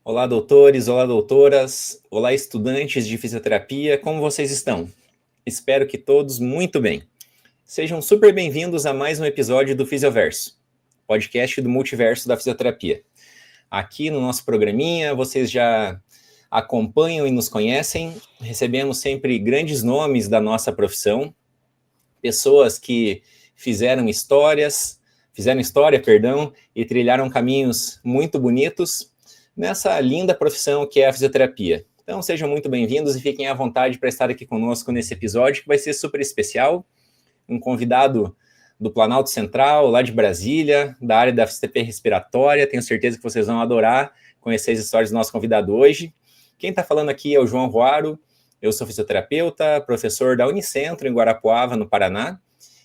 Olá, doutores, olá, doutoras, olá, estudantes de fisioterapia, como vocês estão? Espero que todos muito bem. Sejam super bem-vindos a mais um episódio do Fisioverso, podcast do multiverso da fisioterapia. Aqui no nosso programinha, vocês já acompanham e nos conhecem, recebemos sempre grandes nomes da nossa profissão, pessoas que fizeram história, e trilharam caminhos muito bonitos nessa linda profissão que é a fisioterapia. Então sejam muito bem-vindos e fiquem à vontade para estar aqui conosco nesse episódio que vai ser super especial. Um convidado do Planalto Central, lá de Brasília, da área da fisioterapia respiratória. Tenho certeza que vocês vão adorar conhecer as histórias do nosso convidado hoje. Quem está falando aqui é o João Ruaro. Eu sou fisioterapeuta, professor da Unicentro, em Guarapuava, no Paraná,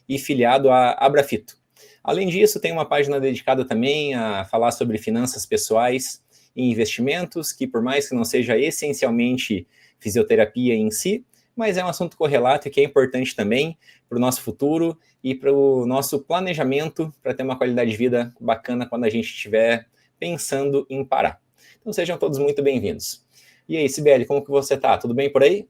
e filiado à Abrafito. Além disso, tem uma página dedicada também a falar sobre finanças pessoais e investimentos, que por mais que não seja essencialmente fisioterapia em si, mas é um assunto correlato e que é importante também para o nosso futuro e para o nosso planejamento para ter uma qualidade de vida bacana quando a gente estiver pensando em parar. Então sejam todos muito bem-vindos. E aí, Sibeli, como que você está? Tudo bem por aí?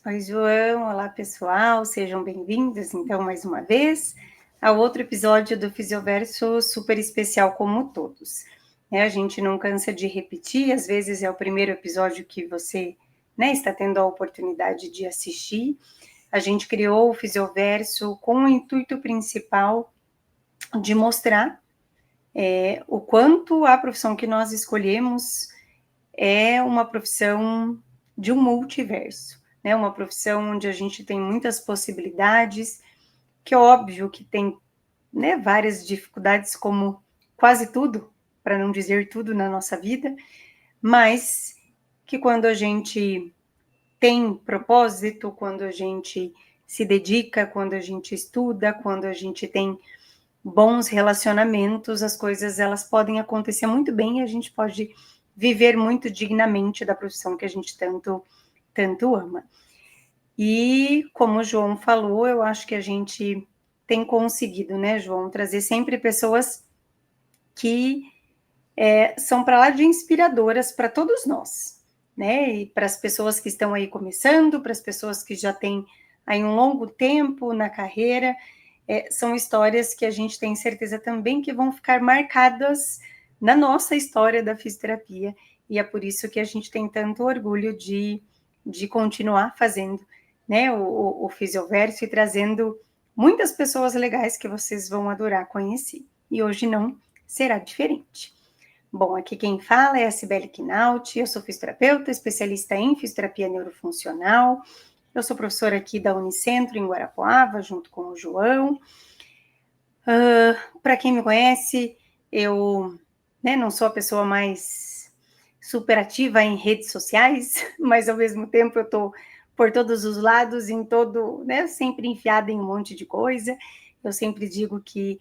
Oi, João. Olá, pessoal. Sejam bem-vindos, então, mais uma vez, ao outro episódio do Fisioverso, super especial como todos. A gente não cansa de repetir, às vezes é o primeiro episódio que você está tendo a oportunidade de assistir. A gente criou o Fisioverso com o intuito principal de mostrar o quanto a profissão que nós escolhemos é uma profissão de um multiverso, né? Uma profissão onde a gente tem muitas possibilidades, que é óbvio que tem várias dificuldades, como quase tudo, para não dizer tudo na nossa vida, mas que quando a gente tem propósito, quando a gente se dedica, quando a gente estuda, quando a gente tem bons relacionamentos, as coisas elas podem acontecer muito bem e a gente pode viver muito dignamente da profissão que a gente tanto ama. E como o João falou, eu acho que a gente tem conseguido, né, João, trazer sempre pessoas que são para lá de inspiradoras para todos nós, né, e para as pessoas que estão aí começando, para as pessoas que já têm aí um longo tempo na carreira, são histórias que a gente tem certeza também que vão ficar marcadas na nossa história da fisioterapia, e é por isso que a gente tem tanto orgulho de continuar fazendo, né, o Fisioverso e trazendo muitas pessoas legais que vocês vão adorar conhecer. E hoje não será diferente. Bom, aqui quem fala é a Sibeli Quinauti, eu sou fisioterapeuta, especialista em fisioterapia neurofuncional. Eu sou professora aqui da Unicentro, em Guarapuava, junto com o João. Para quem me conhece, eu não sou a pessoa mais super ativa em redes sociais, mas ao mesmo tempo eu estou por todos os lados, sempre enfiada em um monte de coisa. Eu sempre digo que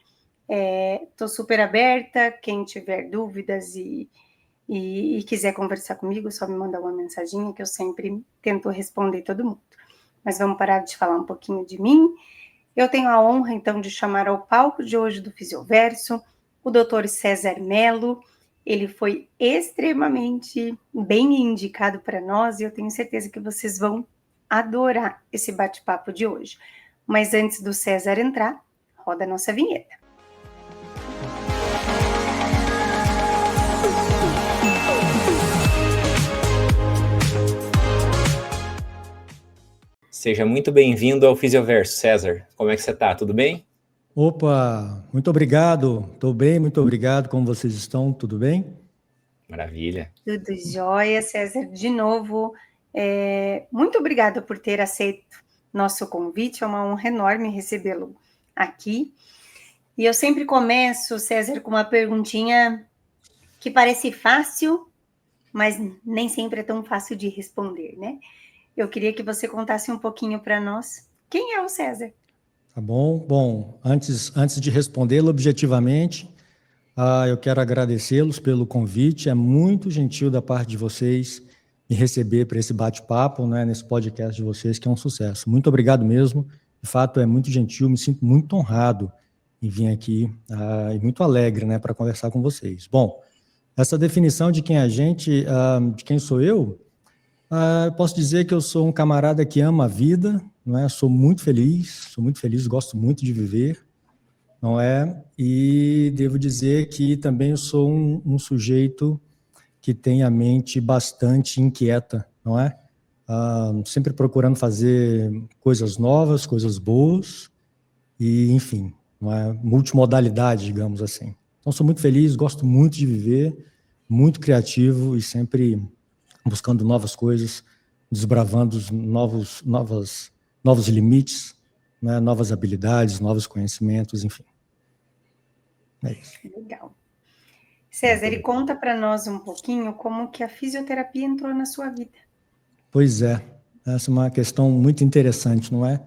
estou super aberta, quem tiver dúvidas e quiser conversar comigo, só me mandar uma mensaginha que eu sempre tento responder todo mundo. Mas vamos parar de falar um pouquinho de mim. Eu tenho a honra, então, de chamar ao palco de hoje do Fisioverso o Dr. César Mello. Ele foi extremamente bem indicado para nós e eu tenho certeza que vocês vão adorar esse bate-papo de hoje. Mas antes do César entrar, roda a nossa vinheta. Seja muito bem-vindo ao Fisioverso, César. Como é que você está? Tudo bem? Opa, muito obrigado. Estou bem, muito obrigado. Como vocês estão? Tudo bem? Maravilha. Tudo jóia, César. De novo, muito obrigada por ter aceito nosso convite. É uma honra enorme recebê-lo aqui. E eu sempre começo, César, com uma perguntinha que parece fácil, mas nem sempre é tão fácil de responder, né? Eu queria que você contasse um pouquinho para nós. Quem é o César? Tá bom. Bom, antes de respondê-lo objetivamente, eu quero agradecê-los pelo convite. É muito gentil da parte de vocês me receber para esse bate-papo, né, nesse podcast de vocês, que é um sucesso. Muito obrigado mesmo. De fato, é muito gentil. Me sinto muito honrado em vir aqui e muito alegre, né, para conversar com vocês. Bom, essa definição de quem é a gente, de quem sou eu posso dizer que eu sou um camarada que ama a vida, não é? Sou muito feliz, gosto muito de viver, não é? E devo dizer que também eu sou um sujeito que tem a mente bastante inquieta, não é? Sempre procurando fazer coisas novas, coisas boas e, enfim, não é? Multimodalidade, digamos assim. Então, sou muito feliz, gosto muito de viver, muito criativo e sempre buscando novas coisas, desbravando novos limites, né? Novas habilidades, novos conhecimentos, enfim. É isso. Legal. César, e conta para nós um pouquinho como que a fisioterapia entrou na sua vida. Pois é, essa é uma questão muito interessante, não é?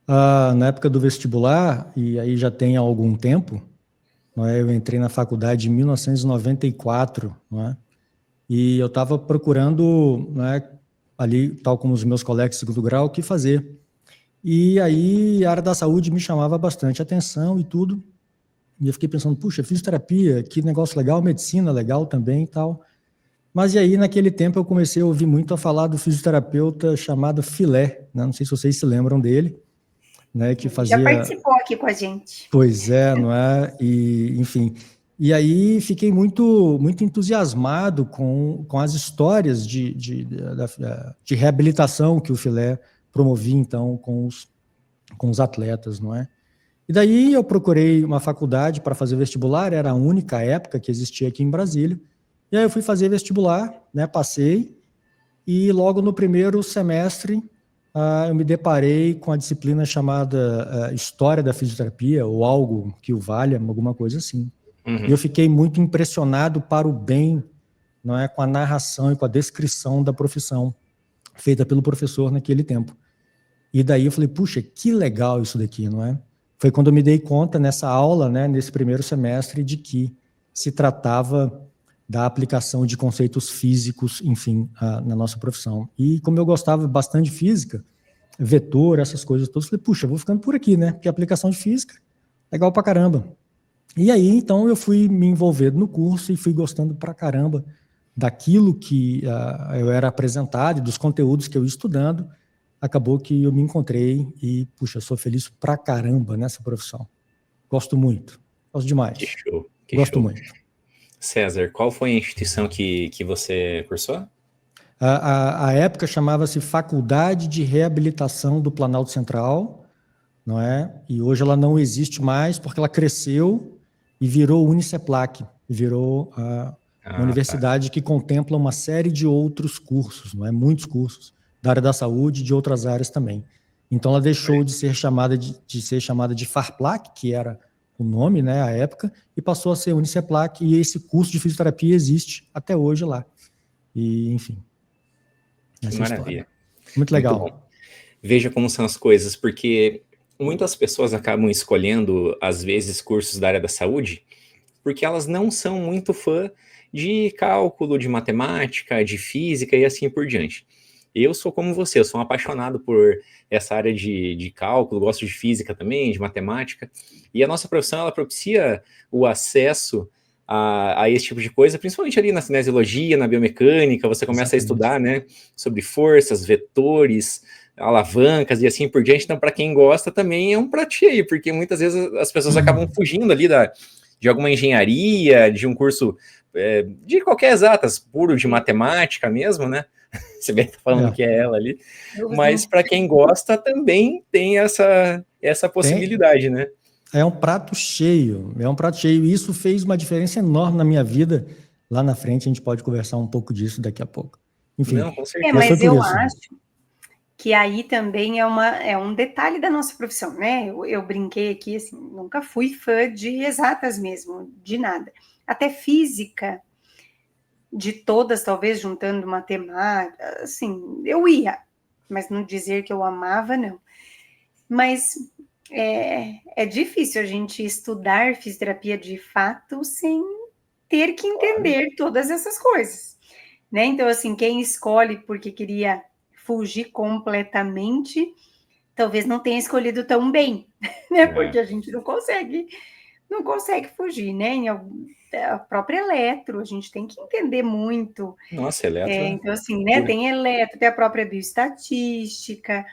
Na época do vestibular, e aí já tem algum tempo, não é? Eu entrei na faculdade em 1994, não é? E eu estava procurando, né, ali, tal como os meus colegas de segundo grau, o que fazer. E aí a área da saúde me chamava bastante atenção e tudo. E eu fiquei pensando, puxa, fisioterapia, que negócio legal, medicina legal também e tal. Mas e aí, naquele tempo, eu comecei a ouvir muito a falar do fisioterapeuta chamado Filé, né? Não sei se vocês se lembram dele, né? Que fazia... Já participou aqui com a gente. Pois é, não é? E, enfim... E aí fiquei muito entusiasmado com as histórias de reabilitação que o Filé promovia, então, com os atletas, não é? E daí eu procurei uma faculdade para fazer vestibular, era a única época que existia aqui em Brasília. E aí eu fui fazer vestibular, né? Passei, e logo no primeiro semestre eu me deparei com a disciplina chamada História da Fisioterapia, ou algo que o valha, alguma coisa assim. Uhum. E eu fiquei muito impressionado para o bem, não é, com a narração e com a descrição da profissão feita pelo professor naquele tempo. E daí eu falei, puxa, que legal isso daqui, não é? Foi quando eu me dei conta nessa aula, né, nesse primeiro semestre, de que se tratava da aplicação de conceitos físicos, enfim, na nossa profissão. E como eu gostava bastante de física, vetor, essas coisas todas, eu falei, puxa, eu vou ficando por aqui, né? Porque a aplicação de física é legal pra caramba. E aí, então, eu fui me envolvendo no curso e fui gostando pra caramba daquilo que eu era apresentado e dos conteúdos que eu ia estudando. Acabou que eu me encontrei e, puxa, sou feliz pra caramba nessa profissão. Gosto muito. Gosto demais. Que show. Gosto muito. César, qual foi a instituição que você cursou? A época chamava-se Faculdade de Reabilitação do Planalto Central, não é? E hoje ela não existe mais porque ela cresceu e virou Uniceplac, virou uma universidade que contempla uma série de outros cursos, não é? Muitos cursos da área da saúde e de outras áreas também. Então ela deixou de ser chamada de Farplac, que era o nome, né, à época, e passou a ser Uniceplac, e esse curso de fisioterapia existe até hoje lá. E, enfim, que maravilha. História. Muito legal. Muito bom. Veja como são as coisas, porque muitas pessoas acabam escolhendo, às vezes, cursos da área da saúde, porque elas não são muito fã de cálculo, de matemática, de física e assim por diante. Eu sou como você, eu sou um apaixonado por essa área de cálculo, gosto de física também, de matemática, e a nossa profissão, ela propicia o acesso a esse tipo de coisa, principalmente ali na cinesiologia, na biomecânica, você começa a estudar, né, sobre forças, vetores, alavancas e assim por diante. Então, para quem gosta, também é um prato cheio, porque muitas vezes as pessoas acabam fugindo ali de alguma engenharia, de um curso de qualquer exatas, puro de matemática mesmo, né? Você bem tá falando que é ela ali, mas para quem gosta também tem essa possibilidade, né? É um prato cheio, e isso fez uma diferença enorme na minha vida. Lá na frente a gente pode conversar um pouco disso daqui a pouco. Enfim, não, com certeza. Mas eu acho que aí também é um detalhe da nossa profissão, né? Eu brinquei aqui, assim, nunca fui fã de exatas mesmo, de nada. Até física, de todas, talvez, juntando matemática, assim, eu ia, mas não dizer que eu amava, não. Mas é difícil a gente estudar fisioterapia de fato sem ter que entender todas essas coisas, né? Então, assim, quem escolhe porque queria fugir completamente, talvez não tenha escolhido tão bem, né? Porque a gente não consegue fugir, né? a própria eletro, a gente tem que entender muito. Nossa, eletro. Então, assim, né, tem eletro, tem a própria bioestatística,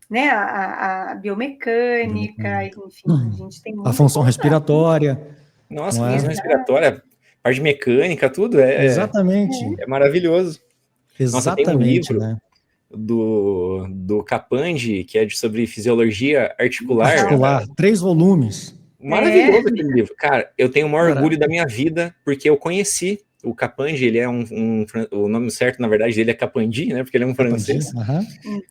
né, a biomecânica, enfim, a gente tem muito. A função respiratória. Nossa, função respiratória, parte de mecânica, tudo Exatamente. É maravilhoso. Nossa, tem um livro, né? do Capandi, que é sobre fisiologia articular. 3 volumes. Maravilhoso aquele livro. Cara, eu tenho o maior orgulho da minha vida, porque eu conheci o Capandi, ele é o nome certo, na verdade, dele é Capandi, né, porque ele é um francês.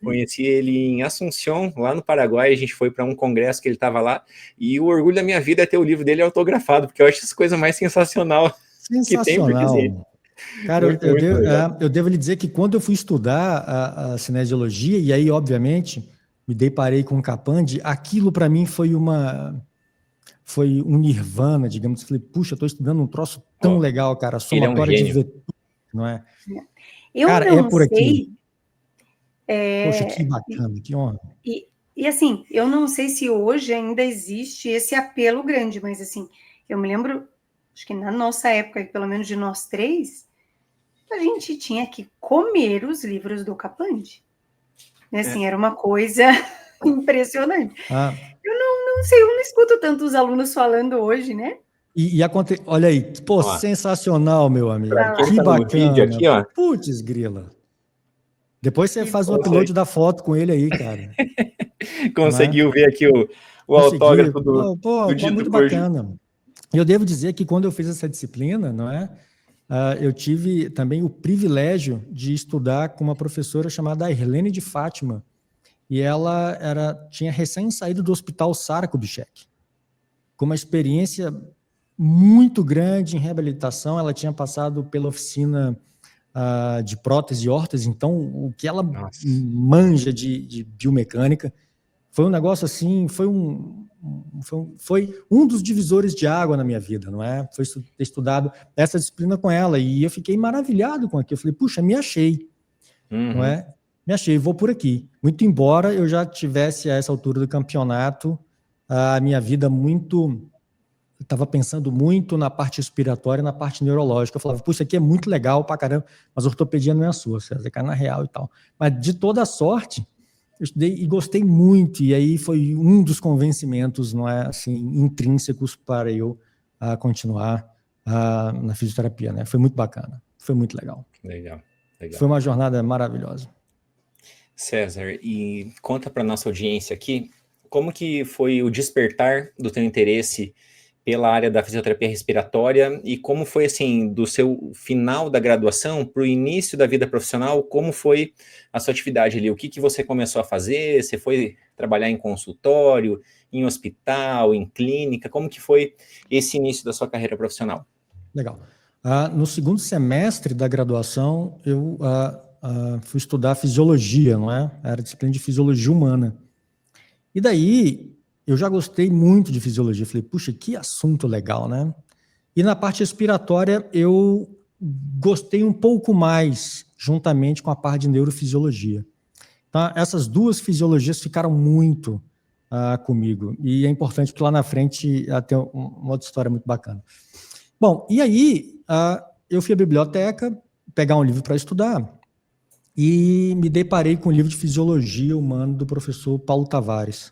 Conheci ele em Assunção, lá no Paraguai, a gente foi para um congresso que ele estava lá, e o orgulho da minha vida é ter o livro dele autografado, porque eu acho essa coisa mais sensacional que tem, porque assim, cara, eu devo lhe dizer que quando eu fui estudar a cinesiologia, e aí, obviamente, me deparei com o Capandi, aquilo para mim foi um nirvana, digamos. Falei, puxa, estou estudando um troço tão legal, cara, somatória de vetor, não é? Cara, não por aqui. Poxa, que bacana, que honra. E assim, eu não sei se hoje ainda existe esse apelo grande, mas assim, eu me lembro, acho que na nossa época, pelo menos de nós 3, a gente tinha que comer os livros do Capandi. Assim, era uma coisa impressionante. Eu não sei, eu não escuto tanto os alunos falando hoje, né? Olha aí, pô, sensacional, meu amigo. Que tá bacana. Aqui, ó. Putz, grila. Depois você faz o upload da foto com ele aí, cara. Conseguiu ver aqui o autógrafo do dito muito bacana. Eu devo dizer que quando eu fiz essa disciplina, não é? Eu tive também o privilégio de estudar com uma professora chamada Irlene de Fátima, e ela tinha recém saído do Hospital Sara Kubitschek, com uma experiência muito grande em reabilitação. Ela tinha passado pela oficina de prótese e órtese, então o que ela manja de biomecânica foi um negócio assim, foi um dos divisores de água na minha vida, não é? Foi ter estudado essa disciplina com ela, e eu fiquei maravilhado com aquilo. Eu falei, puxa, me achei, não é? Me achei, vou por aqui. Muito embora eu já tivesse, a essa altura do campeonato, a minha vida muito... Eu estava pensando muito na parte respiratória e na parte neurológica. Eu falava, puxa, isso aqui é muito legal pra caramba, mas ortopedia não é a sua, você vai ficar na real e tal. Mas de toda sorte, eu estudei e gostei muito, e aí foi um dos convencimentos, não é, assim, intrínsecos para eu continuar na fisioterapia, né? Foi muito bacana, foi muito legal. Legal. Foi uma jornada maravilhosa. César, e conta para nossa audiência aqui, como que foi o despertar do teu interesse pela área da fisioterapia respiratória, e como foi, assim, do seu final da graduação para o início da vida profissional, como foi a sua atividade ali? O que você começou a fazer? Você foi trabalhar em consultório, em hospital, em clínica? Como que foi esse início da sua carreira profissional? Legal. No segundo semestre da graduação, eu fui estudar fisiologia, não é? Era disciplina de fisiologia humana. E daí... eu já gostei muito de fisiologia. Falei, puxa, que assunto legal, né? E na parte respiratória, eu gostei um pouco mais, juntamente com a parte de neurofisiologia. Então, essas duas fisiologias ficaram muito comigo. E é importante que lá na frente tem uma outra história muito bacana. Bom, e aí eu fui à biblioteca pegar um livro para estudar e me deparei com o livro de Fisiologia Humana do professor Paulo Tavares.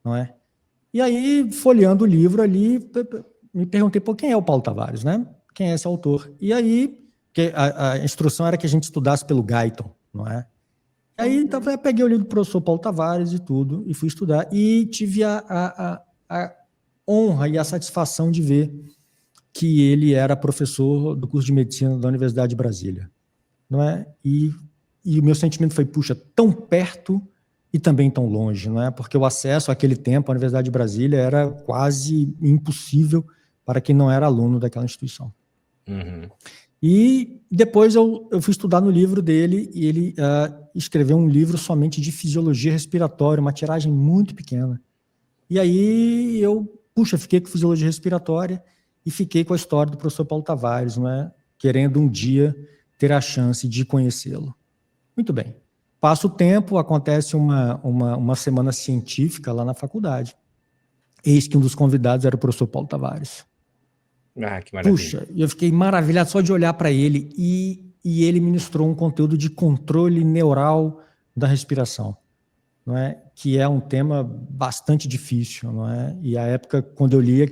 Não é? E aí, folheando o livro ali, me perguntei, quem é o Paulo Tavares, né? Quem é esse autor? E aí, a instrução era que a gente estudasse pelo Guyton, não é? E aí, então, eu peguei o livro do professor Paulo Tavares e tudo, e fui estudar, e tive a honra e a satisfação de ver que ele era professor do curso de medicina da Universidade de Brasília, não é? E o meu sentimento foi, puxa, tão perto e também tão longe, não é? Porque o acesso àquele tempo à Universidade de Brasília era quase impossível para quem não era aluno daquela instituição. E depois eu fui estudar no livro dele, e ele escreveu um livro somente de fisiologia respiratória, uma tiragem muito pequena. E aí eu, fiquei com fisiologia respiratória e fiquei com a história do professor Paulo Tavares, não é? Querendo um dia ter a chance de conhecê-lo. Muito bem. Passa o tempo, acontece uma semana científica lá na faculdade. Eis que um dos convidados era o professor Paulo Tavares. Ah, que maravilha. Puxa, eu fiquei maravilhado só de olhar para ele e ele ministrou um conteúdo de controle neural da respiração, não é? Que é um tema bastante difícil, não é? E a época, quando eu lia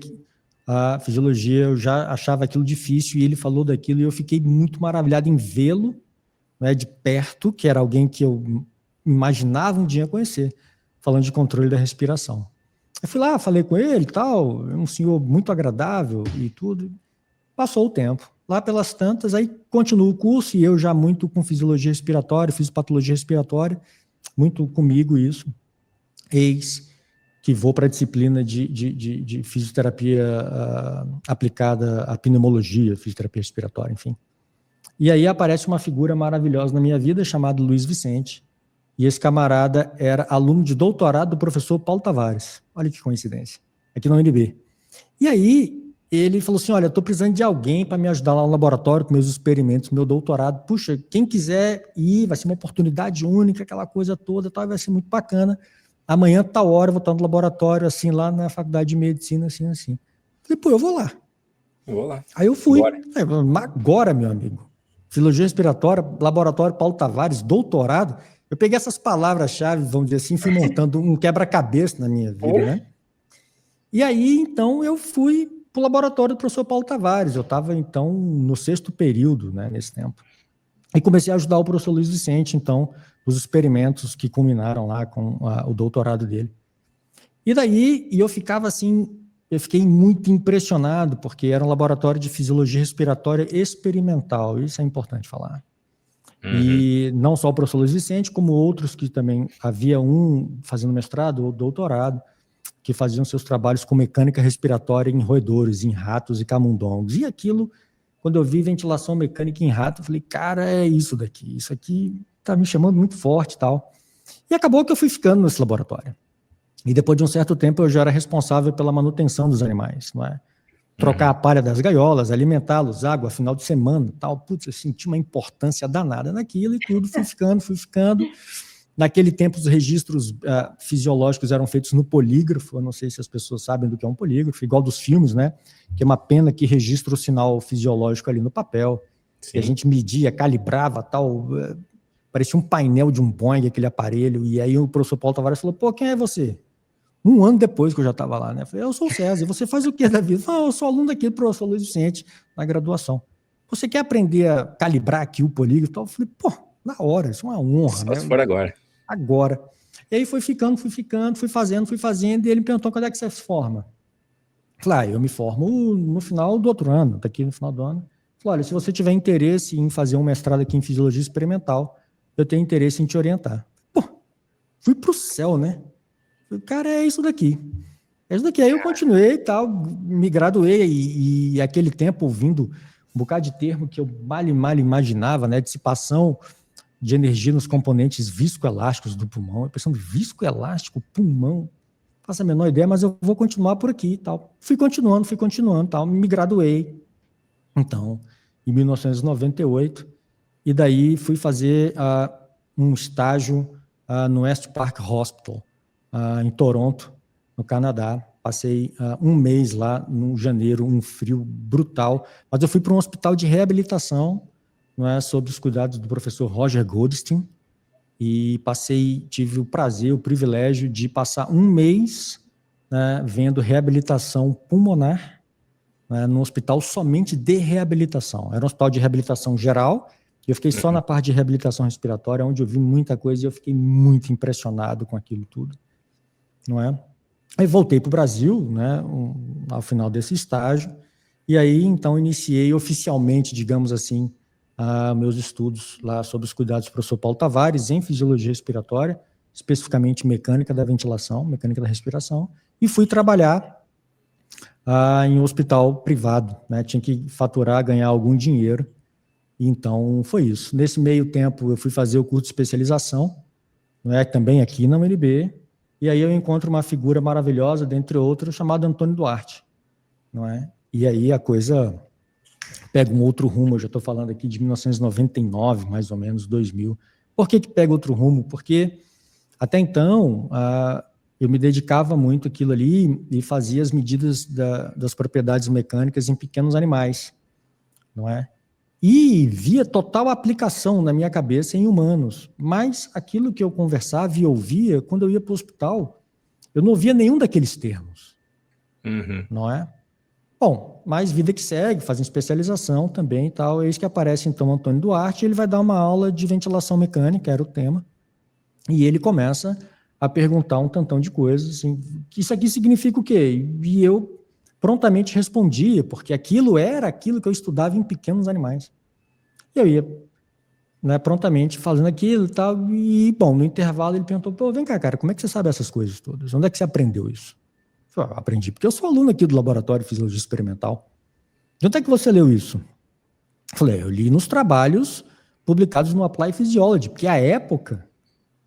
a fisiologia, eu já achava aquilo difícil e ele falou daquilo e eu fiquei muito maravilhado em vê-lo, não é, de perto, que era alguém que eu imaginava um dia conhecer, falando de controle da respiração. Eu fui lá, falei com ele e tal, um senhor muito agradável e tudo. Passou o tempo. Lá pelas tantas, aí continuo o curso e eu já muito com fisiologia respiratória, fisiopatologia respiratória, muito comigo isso. Eis que vou para a disciplina de fisioterapia aplicada à pneumologia, fisioterapia respiratória, enfim. E aí aparece uma figura maravilhosa na minha vida chamada Luiz Vicente. E esse camarada era aluno de doutorado do professor Paulo Tavares. Olha que coincidência. Aqui na UNB. E aí ele falou assim, olha, estou precisando de alguém para me ajudar lá no laboratório com meus experimentos, meu doutorado. Puxa, quem quiser ir, vai ser uma oportunidade única, aquela coisa toda, tal, vai ser muito bacana. Amanhã, tal hora, eu vou estar no laboratório, assim, lá na faculdade de medicina, assim. Falei, pô, eu vou lá. Aí eu fui. Agora, meu amigo. Fisiologia respiratória, laboratório Paulo Tavares, doutorado. Eu peguei essas palavras-chave, vamos dizer assim, fui montando um quebra-cabeça na minha vida, né? E aí, então, eu fui para o laboratório do professor Paulo Tavares. Eu estava, então, no 6º período, né, nesse tempo. E comecei a ajudar o professor Luiz Vicente, então, os experimentos que culminaram lá com o doutorado dele. E daí, eu ficava assim, eu fiquei muito impressionado, porque era um laboratório de fisiologia respiratória experimental, isso é importante falar. E não só o professor Luiz Vicente, como outros que também, havia um fazendo mestrado ou doutorado, que faziam seus trabalhos com mecânica respiratória em roedores, em ratos e camundongos. E aquilo, quando eu vi ventilação mecânica em rato, eu falei, cara, é isso daqui, isso aqui tá me chamando muito forte e tal. E acabou que eu fui ficando nesse laboratório. E depois de um certo tempo eu já era responsável pela manutenção dos animais, não é? Trocar a palha das gaiolas, alimentá-los, água, final de semana, tal. Putz, eu senti uma importância danada naquilo e tudo, fui ficando. Naquele tempo, os registros fisiológicos eram feitos no polígrafo, eu não sei se as pessoas sabem do que é um polígrafo, igual dos filmes, né? Que é uma pena que registra o sinal fisiológico ali no papel. Sim. E a gente media, calibrava, tal, parecia um painel de um Boeing, aquele aparelho, e aí o professor Paulo Tavares falou, pô, quem é você? Um ano depois que eu já estava lá, né? Eu falei, eu sou o César, e você faz o que da vida? Eu falei, eu sou aluno daqui do professor Luiz Vicente, na graduação. Você quer aprender a calibrar aqui o polígrafo? Eu falei, pô, na hora, isso é uma honra. Só né? se for agora. Agora. E aí fui ficando, fui fazendo, e ele me perguntou quando é que você se forma. Eu falei, eu me formo no final do outro ano, daqui no final do ano. Eu falei, olha, se você tiver interesse em fazer um mestrado aqui em fisiologia experimental, eu tenho interesse em te orientar. Pô, fui pro céu, né? Cara, é isso daqui. É isso daqui. Aí eu continuei e tal, me graduei e aquele tempo ouvindo um bocado de termo que eu mal imaginava, né? Dissipação de energia nos componentes viscoelásticos do pulmão. Eu pensando, viscoelástico, pulmão, não faço a menor ideia, mas eu vou continuar por aqui e tal. Fui continuando, tal, me graduei. Então, em 1998, e daí fui fazer um estágio no West Park Hospital, em Toronto, no Canadá. Passei um mês lá, no janeiro, um frio brutal, mas eu fui para um hospital de reabilitação, não é, sob os cuidados do professor Roger Goldstein, e tive o prazer, o privilégio de passar um mês, né, vendo reabilitação pulmonar, né, num hospital somente de reabilitação. Era um hospital de reabilitação geral, e eu fiquei só na parte de reabilitação respiratória, onde eu vi muita coisa e eu fiquei muito impressionado com aquilo tudo. Não é? Aí voltei para o Brasil, né, ao final desse estágio, e aí então iniciei oficialmente, digamos assim, meus estudos lá sob os cuidados do professor Paulo Tavares em fisiologia respiratória, especificamente mecânica da ventilação, mecânica da respiração, e fui trabalhar em um hospital privado, né, tinha que faturar, ganhar algum dinheiro, então foi isso. Nesse meio tempo eu fui fazer o curso de especialização, né, também aqui na UNB, e aí eu encontro uma figura maravilhosa, dentre outros, chamada Antônio Duarte, não é? E aí a coisa pega um outro rumo, eu já estou falando aqui de 1999, mais ou menos, 2000. Por que pega outro rumo? Porque até então eu me dedicava muito àquilo ali e fazia as medidas das propriedades mecânicas em pequenos animais, não é? E via total aplicação na minha cabeça em humanos, mas aquilo que eu conversava e ouvia, quando eu ia para o hospital, eu não ouvia nenhum daqueles termos, não é? Bom, mas vida que segue, fazem especialização também e tal, eis que aparece então Antônio Duarte, ele vai dar uma aula de ventilação mecânica, era o tema, e ele começa a perguntar um tantão de coisas, assim, isso aqui significa o quê? E eu prontamente respondia, porque aquilo era aquilo que eu estudava em pequenos animais. E eu ia, né, prontamente fazendo aquilo e tal, e, bom, no intervalo ele perguntou, pô, vem cá, cara, como é que você sabe essas coisas todas? Onde é que você aprendeu isso? Eu falei, aprendi, porque eu sou aluno aqui do Laboratório de Fisiologia Experimental. De onde é que você leu isso? Eu falei, eu li nos trabalhos publicados no Apply Physiology, porque à época,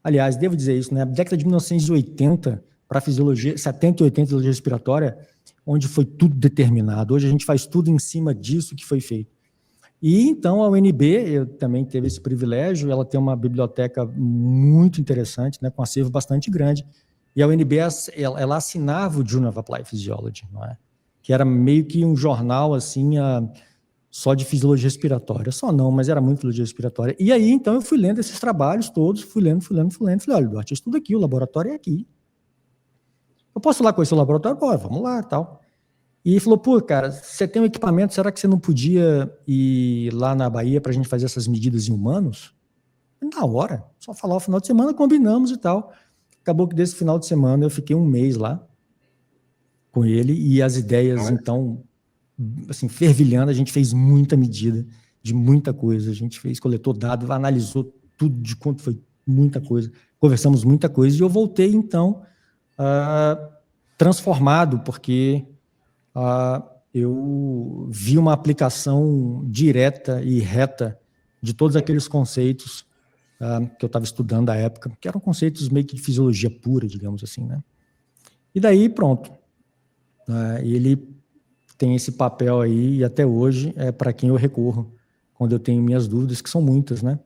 aliás, devo dizer isso, né, na década de 1980, para fisiologia, 70 e 80, fisiologia respiratória, onde foi tudo determinado. Hoje a gente faz tudo em cima disso que foi feito. E então a UNB, eu também teve esse privilégio, ela tem uma biblioteca muito interessante, né, com um acervo bastante grande, e a UNB, ela assinava o Journal of Applied Physiology, não é? Que era meio que um jornal assim, só de fisiologia respiratória. Só não, mas era muito fisiologia respiratória. E aí, então, eu fui lendo esses trabalhos todos, fui lendo. Falei, olha, Duarte, eu estudo aqui, o laboratório é aqui. Eu posso ir lá conhecer o laboratório? Bora, vamos lá, tal. E ele falou, pô, cara, você tem um equipamento, será que você não podia ir lá na Bahia para a gente fazer essas medidas em humanos? Na hora, só falar o final de semana, combinamos e tal. Acabou que desse final de semana eu fiquei um mês lá com ele e as ideias, então, assim, fervilhando, a gente fez muita medida de muita coisa. A gente coletou dados, analisou tudo de quanto foi muita coisa, conversamos muita coisa e eu voltei, então, transformado, porque eu vi uma aplicação direta e reta de todos aqueles conceitos que eu estava estudando à época, que eram conceitos meio que de fisiologia pura, digamos assim, né? E daí, pronto. Ele tem esse papel aí, e até hoje é para quem eu recorro, quando eu tenho minhas dúvidas, que são muitas, né?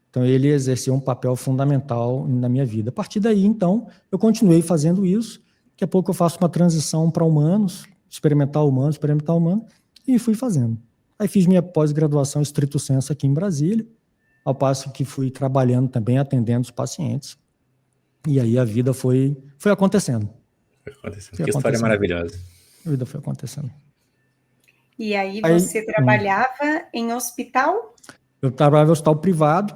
Então, ele exerceu um papel fundamental na minha vida. A partir daí, então, eu continuei fazendo isso. Daqui a pouco eu faço uma transição para humanos, experimental humano, e fui fazendo. Aí fiz minha pós-graduação estricto sensu aqui em Brasília, ao passo que fui trabalhando também, atendendo os pacientes. E aí a vida foi acontecendo. Que história maravilhosa. A vida foi acontecendo. E aí você trabalhava em hospital? Eu trabalhava em hospital privado,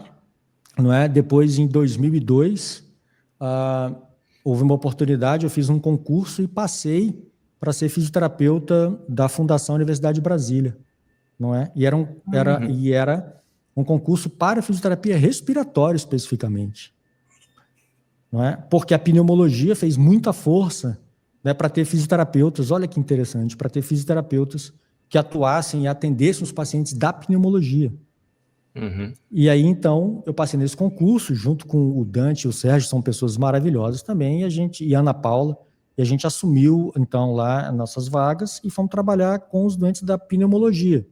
não é? Depois, em 2002, houve uma oportunidade, eu fiz um concurso e passei para ser fisioterapeuta da Fundação Universidade de Brasília, não é? E era um concurso para fisioterapia respiratória especificamente, não é? Porque a pneumologia fez muita força, né, para ter fisioterapeutas, olha que interessante, para ter fisioterapeutas que atuassem e atendessem os pacientes da pneumologia. E aí, então, eu passei nesse concurso, junto com o Dante e o Sérgio, são pessoas maravilhosas também, e a Ana Paula, e a gente assumiu, então, lá as nossas vagas e fomos trabalhar com os doentes da pneumologia.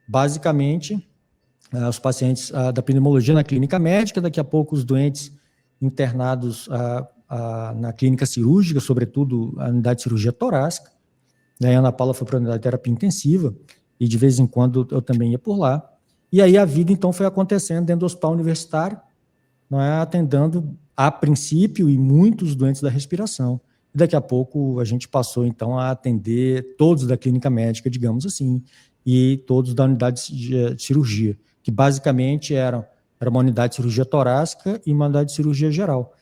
Basicamente, os pacientes da pneumologia na clínica médica, daqui a pouco os doentes internados na clínica cirúrgica, sobretudo a unidade de cirurgia torácica. A Ana Paula foi para a unidade de terapia intensiva, e de vez em quando eu também ia por lá. E aí a vida, então, foi acontecendo dentro do hospital universitário, não é, atendendo, a princípio, e muitos doentes da respiração. E daqui a pouco a gente passou, então, a atender todos da clínica médica, digamos assim, e todos da unidade de cirurgia, que basicamente era uma unidade de cirurgia torácica e uma unidade de cirurgia geral.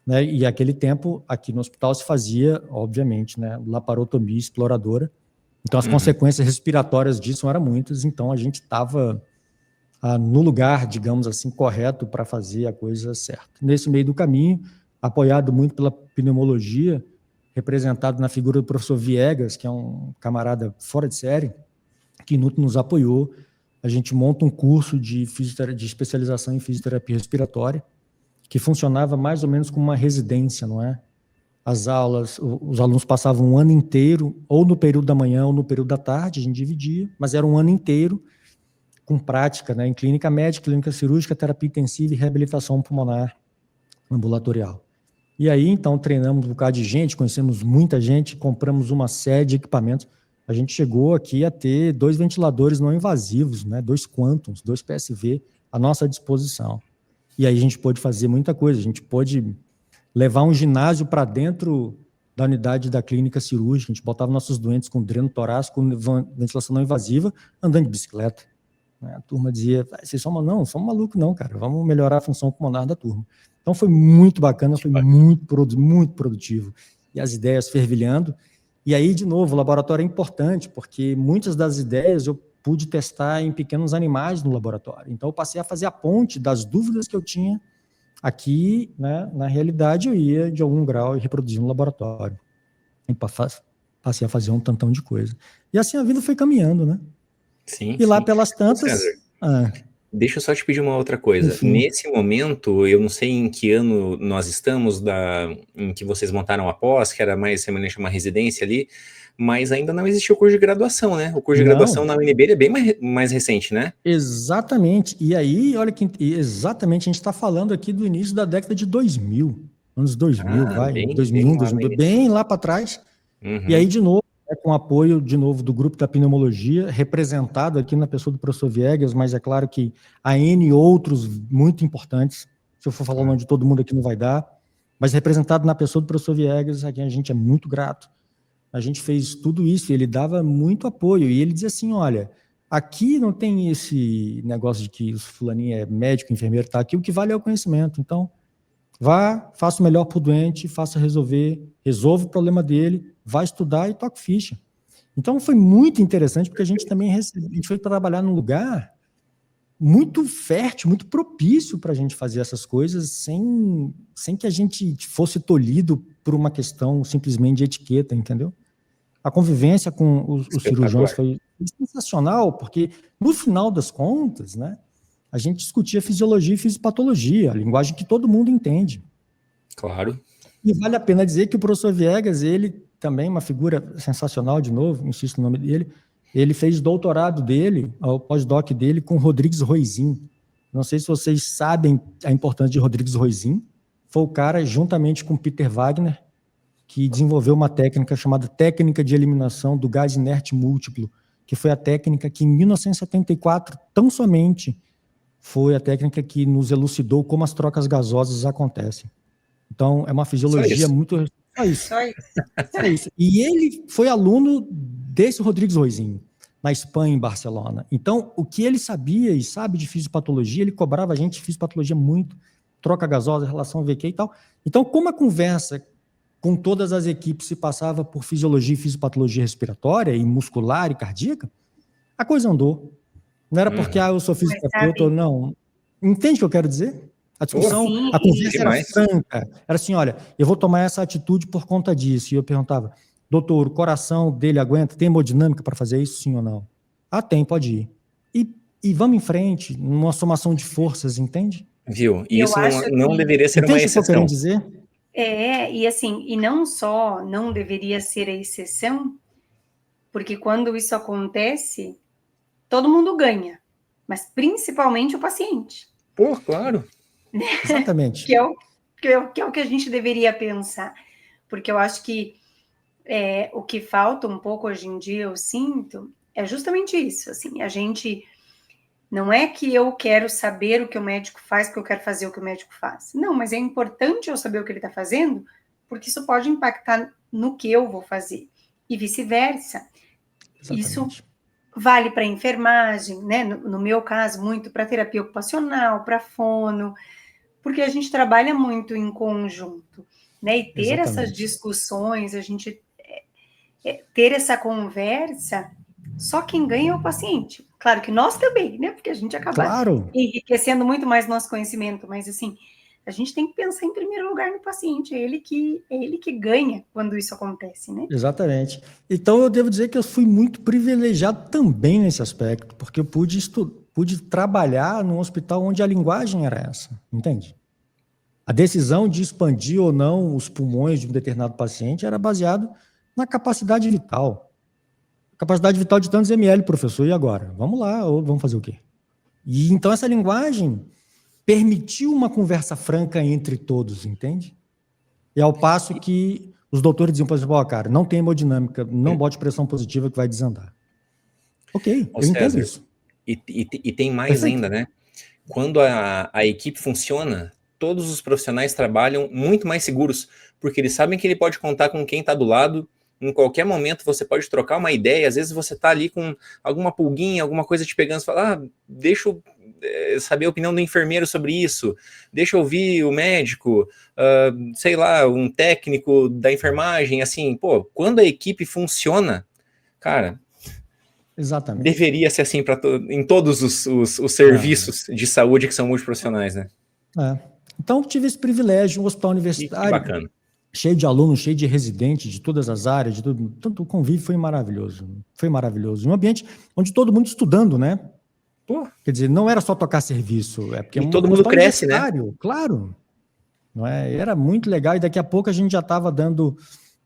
Né? E naquele tempo, aqui no hospital, se fazia, obviamente, né, laparotomia exploradora. Então, as consequências respiratórias disso eram muitas, então a gente estava no lugar, digamos assim, correto para fazer a coisa certa. Nesse meio do caminho, apoiado muito pela pneumologia, representado na figura do professor Viegas, que é um camarada fora de série, que nos apoiou. A gente monta um curso de especialização em fisioterapia respiratória, que funcionava mais ou menos como uma residência, não é? As aulas, os alunos passavam um ano inteiro, ou no período da manhã ou no período da tarde, a gente dividia, mas era um ano inteiro com prática, né, em clínica médica, clínica cirúrgica, terapia intensiva e reabilitação pulmonar ambulatorial. E aí, então, treinamos um bocado de gente, conhecemos muita gente, compramos uma série de equipamentos. A gente chegou aqui a ter 2 ventiladores não invasivos, né? 2 Quantums, 2 PSV à nossa disposição. E aí a gente pôde fazer muita coisa. A gente pôde levar um ginásio para dentro da unidade da clínica cirúrgica. A gente botava nossos doentes com dreno torácico, com ventilação não invasiva, andando de bicicleta. A turma dizia, vocês são malucos não, cara, vamos melhorar a função pulmonar da turma. Então foi muito bacana, foi muito produtivo. E as ideias fervilhando. E aí, de novo, o laboratório é importante, porque muitas das ideias eu pude testar em pequenos animais no laboratório. Então eu passei a fazer a ponte das dúvidas que eu tinha aqui, né, na realidade eu ia, de algum grau, reproduzir no laboratório. E passei a fazer um tantão de coisa. E assim a vida foi caminhando, né? Sim, e lá pelas tantas... Deixa eu só te pedir uma outra coisa. Enfim. Nesse momento, eu não sei em que ano nós estamos, em que vocês montaram a pós, que era mais semelhante a uma residência ali, mas ainda não existia o curso de graduação, né? O curso de graduação na UNB é bem mais recente, né? Exatamente. E aí, olha que exatamente, a gente está falando aqui do início da década de 2000, anos 2000, vai, 2001, 2002, bem lá para trás. Uhum. E aí, de novo, com apoio, de novo, do grupo da pneumologia, representado aqui na pessoa do professor Viegas, mas é claro que há N outros muito importantes, se eu for falar o nome de todo mundo aqui não vai dar, mas representado na pessoa do professor Viegas, a quem a gente é muito grato. A gente fez tudo isso, e ele dava muito apoio, e ele dizia assim, olha, aqui não tem esse negócio de que o fulaninho é médico, enfermeiro, tá aqui, o que vale é o conhecimento, então vá, faça o melhor para o doente, resolva o problema dele, vá estudar e toque ficha. Então foi muito interessante, porque a gente também a gente foi trabalhar num lugar muito fértil, muito propício para a gente fazer essas coisas sem que a gente fosse tolhido por uma questão simplesmente de etiqueta, entendeu? A convivência com os cirurgiões foi sensacional, porque no final das contas, né, a gente discutia fisiologia e fisiopatologia, a linguagem que todo mundo entende. Claro. E vale a pena dizer que o professor Viegas, ele também uma figura sensacional, de novo, insisto no nome dele, ele fez doutorado dele, o pós-doc dele, com Rodrigues Roizin. Não sei se vocês sabem a importância de Rodrigues Roizin. Foi o cara, juntamente com Peter Wagner, que desenvolveu uma técnica chamada técnica de eliminação do gás inerte múltiplo, que foi a técnica que, em 1974, tão somente, foi a técnica que nos elucidou como as trocas gasosas acontecem. Então, é uma fisiologia muito... Só isso. E ele foi aluno desse Rodrigues Roizin, na Espanha, em Barcelona. Então, o que ele sabia e sabe de fisiopatologia, ele cobrava a gente de fisiopatologia muito, troca gasosa, relação VQ e tal. Então, como a conversa com todas as equipes se passava por fisiologia e fisiopatologia respiratória e muscular e cardíaca, a coisa andou. Não era porque eu sou fisioterapeuta ou não. Entende o que eu quero dizer? A discussão, a conversa era franca. Era assim, olha, eu vou tomar essa atitude por conta disso. E eu perguntava, doutor, o coração dele aguenta? Tem hemodinâmica para fazer isso, sim ou não? Ah, tem, pode ir. E vamos em frente, numa somação de forças, entende? Viu? E isso não deveria ser uma exceção. Entende o que eu quero dizer? E assim, e não só não deveria ser a exceção, porque quando isso acontece, todo mundo ganha, mas principalmente o paciente. Pô, claro. Exatamente. que é o que a gente deveria pensar, porque eu acho que o que falta um pouco hoje em dia, eu sinto, é justamente isso, assim, a gente, não é que eu quero saber o que o médico faz, porque eu quero fazer o que o médico faz, não, mas é importante eu saber o que ele está fazendo, porque isso pode impactar no que eu vou fazer, e vice-versa. Isso vale para enfermagem, né, no meu caso, muito para terapia ocupacional, para fono, porque a gente trabalha muito em conjunto, né? E ter essas discussões, a gente ter essa conversa, só quem ganha é o paciente. Claro que nós também, né? Porque a gente acaba enriquecendo muito mais nosso conhecimento, mas assim, a gente tem que pensar em primeiro lugar no paciente, é ele que ganha quando isso acontece, né? Exatamente. Então eu devo dizer que eu fui muito privilegiado também nesse aspecto, porque eu pude trabalhar num hospital onde a linguagem era essa, entende? A decisão de expandir ou não os pulmões de um determinado paciente era baseado na capacidade vital. Capacidade vital de tantos ml, professor, e agora? Vamos lá, ou vamos fazer o quê? E então essa linguagem permitiu uma conversa franca entre todos, entende? E ao passo que os doutores diziam, por exemplo, cara, não tem hemodinâmica, não bote pressão positiva que vai desandar. Ok, eu entendo isso. E tem mais Perfeito. ainda, né? Quando a equipe funciona, todos os profissionais trabalham muito mais seguros, porque eles sabem que ele pode contar com quem está do lado. Em qualquer momento você pode trocar uma ideia, às vezes você está ali com alguma pulguinha, alguma coisa te pegando, você fala, deixa eu saber a opinião do enfermeiro sobre isso, deixa eu ouvir o médico, sei lá, um técnico da enfermagem, assim, pô, quando a equipe funciona, cara, exatamente, deveria ser assim em todos os serviços de saúde que são multiprofissionais, né? Então tive esse privilégio, um hospital universitário, que bacana. Cheio de alunos, cheio de residentes de todas as áreas, de tudo. Tanto o convívio foi maravilhoso. Foi maravilhoso. Um ambiente onde todo mundo estudando, né? Pô. Quer dizer, não era só tocar serviço, é porque e todo mundo cresce, né? Claro. Não é? Era muito legal, e daqui a pouco a gente já estava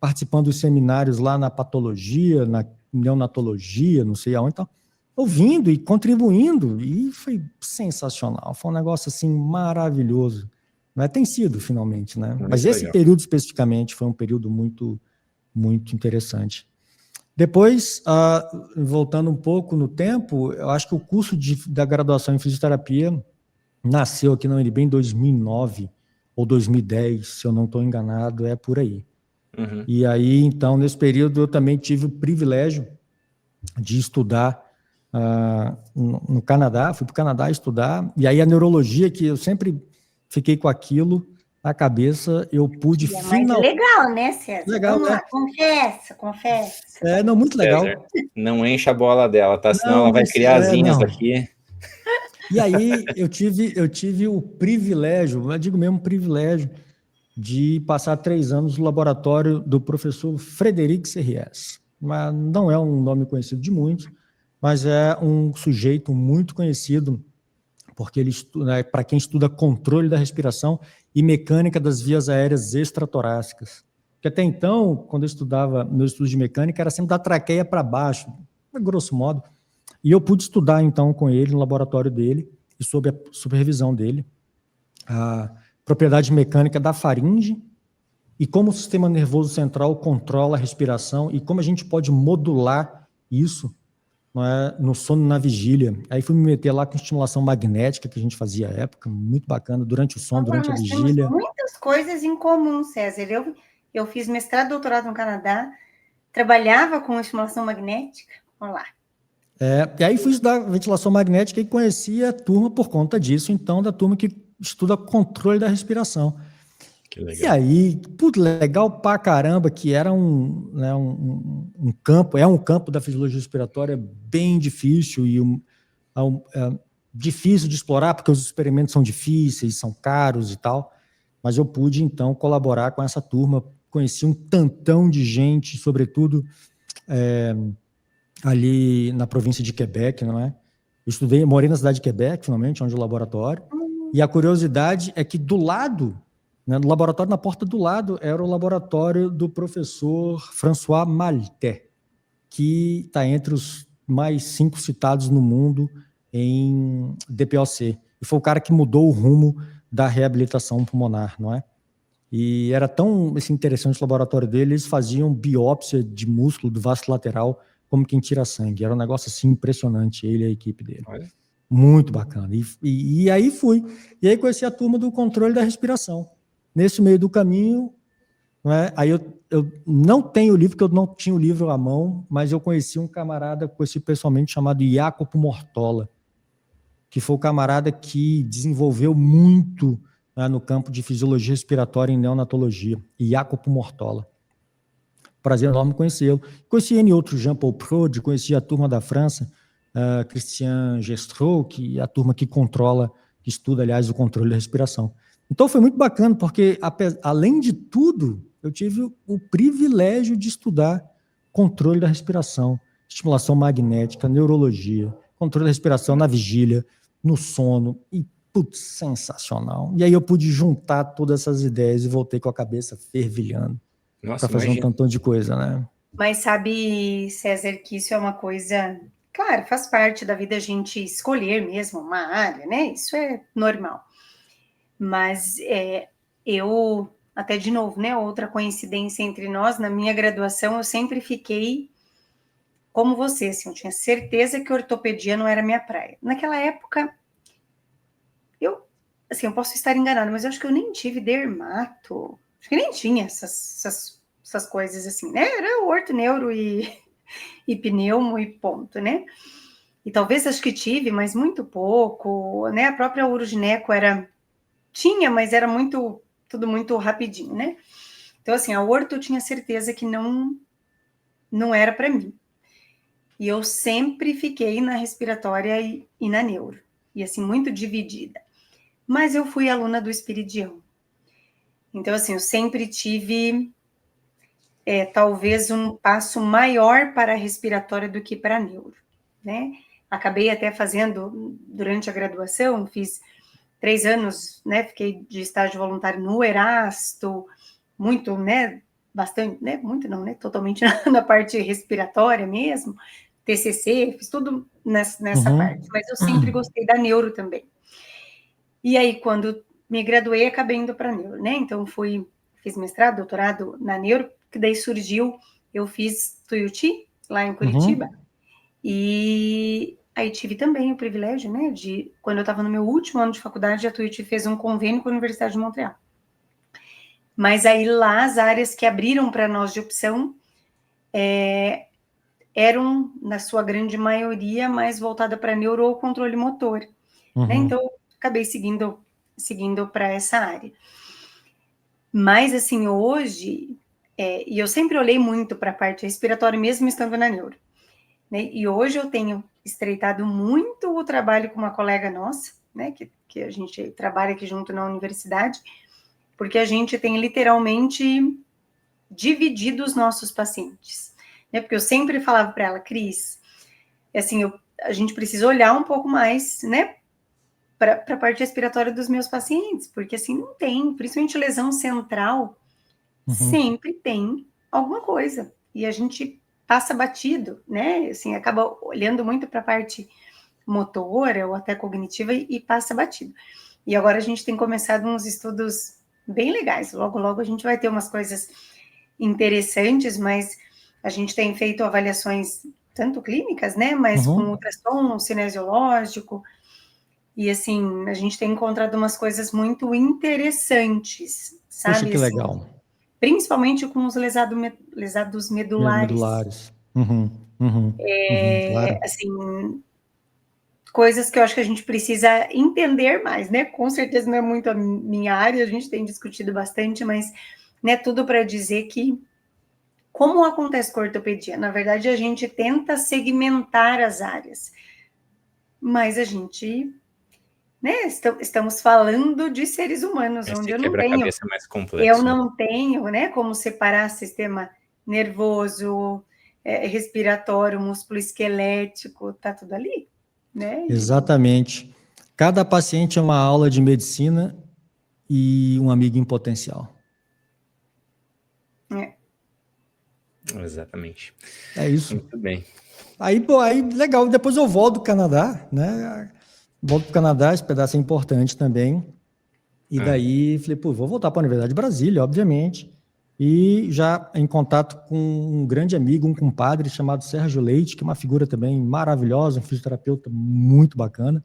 participando dos seminários lá na patologia, na neonatologia, não sei aonde, então, ouvindo e contribuindo, e foi sensacional. Foi um negócio assim maravilhoso. Tem sido, finalmente, né? Mas esse legal. período especificamente foi um período muito, muito interessante. Depois, voltando um pouco no tempo, eu acho que o curso da graduação em fisioterapia nasceu aqui na UNB em 2009 ou 2010, se eu não estou enganado, é por aí. Uhum. E aí, então, nesse período, eu também tive o privilégio de estudar no Canadá, fui para o Canadá estudar, e aí a neurologia, que eu sempre fiquei com aquilo na cabeça, eu pude finalmente... legal, né, César? Legal, vamos lá, confessa. Não, muito legal. César, não enche a bola dela, tá? Senão ela vai criar asinhas aqui. E aí eu tive o privilégio, eu digo mesmo privilégio, de passar 3 anos no laboratório do professor Frederic Serries. Mas não é um nome conhecido de muitos, mas é um sujeito muito conhecido, porque ele estuda, para quem estuda controle da respiração e mecânica das vias aéreas extratorácicas. Porque até então, quando eu estudava meus estudos de mecânica, era sempre da traqueia para baixo, grosso modo. E eu pude estudar, então, com ele, no laboratório dele, e sob a supervisão dele, a propriedade mecânica da faringe e como o sistema nervoso central controla a respiração e como a gente pode modular isso, não é, no sono na vigília. Aí fui me meter lá com estimulação magnética, que a gente fazia à época, muito bacana, durante o sono, durante a vigília. Temos muitas coisas em comum, César. Eu fiz mestrado e doutorado no Canadá, trabalhava com estimulação magnética, vamos lá. E aí fui estudar ventilação magnética e conheci a turma por conta disso, então, da turma que estuda controle da respiração. Que legal. E aí, legal pra caramba, que era um campo, é um campo da fisiologia respiratória bem difícil e difícil de explorar, porque os experimentos são difíceis, são caros e tal, mas eu pude, então, colaborar com essa turma, conheci um tantão de gente, sobretudo ali na província de Quebec, não é? Eu morei na cidade de Quebec, finalmente, onde é o laboratório, e a curiosidade é que do lado, no laboratório, na porta do lado, era o laboratório do professor François Maltais, que está entre os mais 5 citados no mundo em DPOC. E foi o cara que mudou o rumo da reabilitação pulmonar, não é? E era tão interessante o laboratório dele, eles faziam biópsia de músculo do vaso lateral como quem tira sangue. Era um negócio assim impressionante, ele e a equipe dele. Olha. Muito bacana. E aí fui. E aí conheci a turma do controle da respiração. Nesse meio do caminho, não é? Aí eu não tenho o livro, porque eu não tinha o livro à mão, mas eu conheci um camarada, conheci pessoalmente, chamado Jacopo Mortola, que foi o camarada que desenvolveu muito, né, no campo de fisiologia respiratória em neonatologia, Jacopo Mortola. Prazer enorme conhecê-lo. Conheci N outros, Jean-Paul Prodi, conheci a turma da França, Christian Gestrou, que é a turma que estuda, aliás, o controle da respiração. Então foi muito bacana, porque, além de tudo, eu tive o privilégio de estudar controle da respiração, estimulação magnética, neurologia, controle da respiração na vigília, no sono, e putz, sensacional. E aí eu pude juntar todas essas ideias e voltei com a cabeça fervilhando para fazer um tantão de coisa, né? Mas sabe, César, que isso é uma coisa... Claro, faz parte da vida a gente escolher mesmo uma área, né? Isso é normal. Mas eu até de novo, né, outra coincidência entre nós, na minha graduação eu sempre fiquei como você, assim, eu tinha certeza que ortopedia não era minha praia. Naquela época, eu posso estar enganada, mas eu acho que eu nem tive dermato, acho que nem tinha essas coisas assim, né, era orto, neuro e pneumo e ponto, né, e talvez acho que tive, mas muito pouco, né, a própria urogineco tinha, mas era tudo muito rapidinho, né, então assim, a orto eu tinha certeza que não era para mim. E eu sempre fiquei na respiratória e na neuro. E assim, muito dividida. Mas eu fui aluna do Espiridião. Então, assim, eu sempre tive talvez um passo maior para a respiratória do que para a neuro, né? Acabei até fazendo, durante a graduação, fiz 3 anos, né? Fiquei de estágio voluntário no Erasto, muito, né? Bastante, né? Muito não, né? Totalmente na parte respiratória mesmo. TCC, fiz tudo nessa parte, mas eu sempre gostei da neuro também. E aí, quando me graduei, acabei indo para neuro, né? Então, fiz mestrado, doutorado na neuro, que daí surgiu, eu fiz Tuiuti, lá em Curitiba, e aí tive também o privilégio, né, de, quando eu estava no meu último ano de faculdade, a Tuiuti fez um convênio com a Universidade de Montreal. Mas aí lá, as áreas que abriram para nós de opção eram, na sua grande maioria, mais voltada para neuro ou controle motor. Né? Então, eu acabei seguindo para essa área. Mas, assim, hoje, e eu sempre olhei muito para a parte respiratória, mesmo estando na neuro. Né? E hoje eu tenho estreitado muito o trabalho com uma colega nossa, né? Que a gente trabalha aqui junto na universidade, porque a gente tem literalmente dividido os nossos pacientes. Né? Porque eu sempre falava para ela, Cris, assim, a gente precisa olhar um pouco mais, né, para a parte respiratória dos meus pacientes, porque assim, não tem, principalmente lesão central, sempre tem alguma coisa, e a gente passa batido, né, assim, acaba olhando muito para a parte motora ou até cognitiva e passa batido. E agora a gente tem começado uns estudos bem legais, logo, logo a gente vai ter umas coisas interessantes, mas a gente tem feito avaliações tanto clínicas, né, mas com ultrassom cinesiológico, e assim, a gente tem encontrado umas coisas muito interessantes, sabe? Poxa, que assim, legal. Principalmente com os lesados medulares. Medulares. Claro. Assim, coisas que eu acho que a gente precisa entender mais, né? Com certeza não é muito a minha área, a gente tem discutido bastante, mas né, tudo para dizer que como acontece com a ortopedia? Na verdade, a gente tenta segmentar as áreas, mas a gente, né, estamos falando de seres humanos, onde eu não tenho, né, como separar sistema nervoso, respiratório, músculo esquelético, tá tudo ali, né? Exatamente. Cada paciente é uma aula de medicina e um amigo em potencial. Exatamente. É isso. Muito bem. Aí legal, depois eu volto do Canadá, né? Volto para o Canadá, esse pedaço é importante também. E daí falei, vou voltar para a Universidade de Brasília, obviamente. E já em contato com um grande amigo, um compadre chamado Sérgio Leite, que é uma figura também maravilhosa, um fisioterapeuta muito bacana.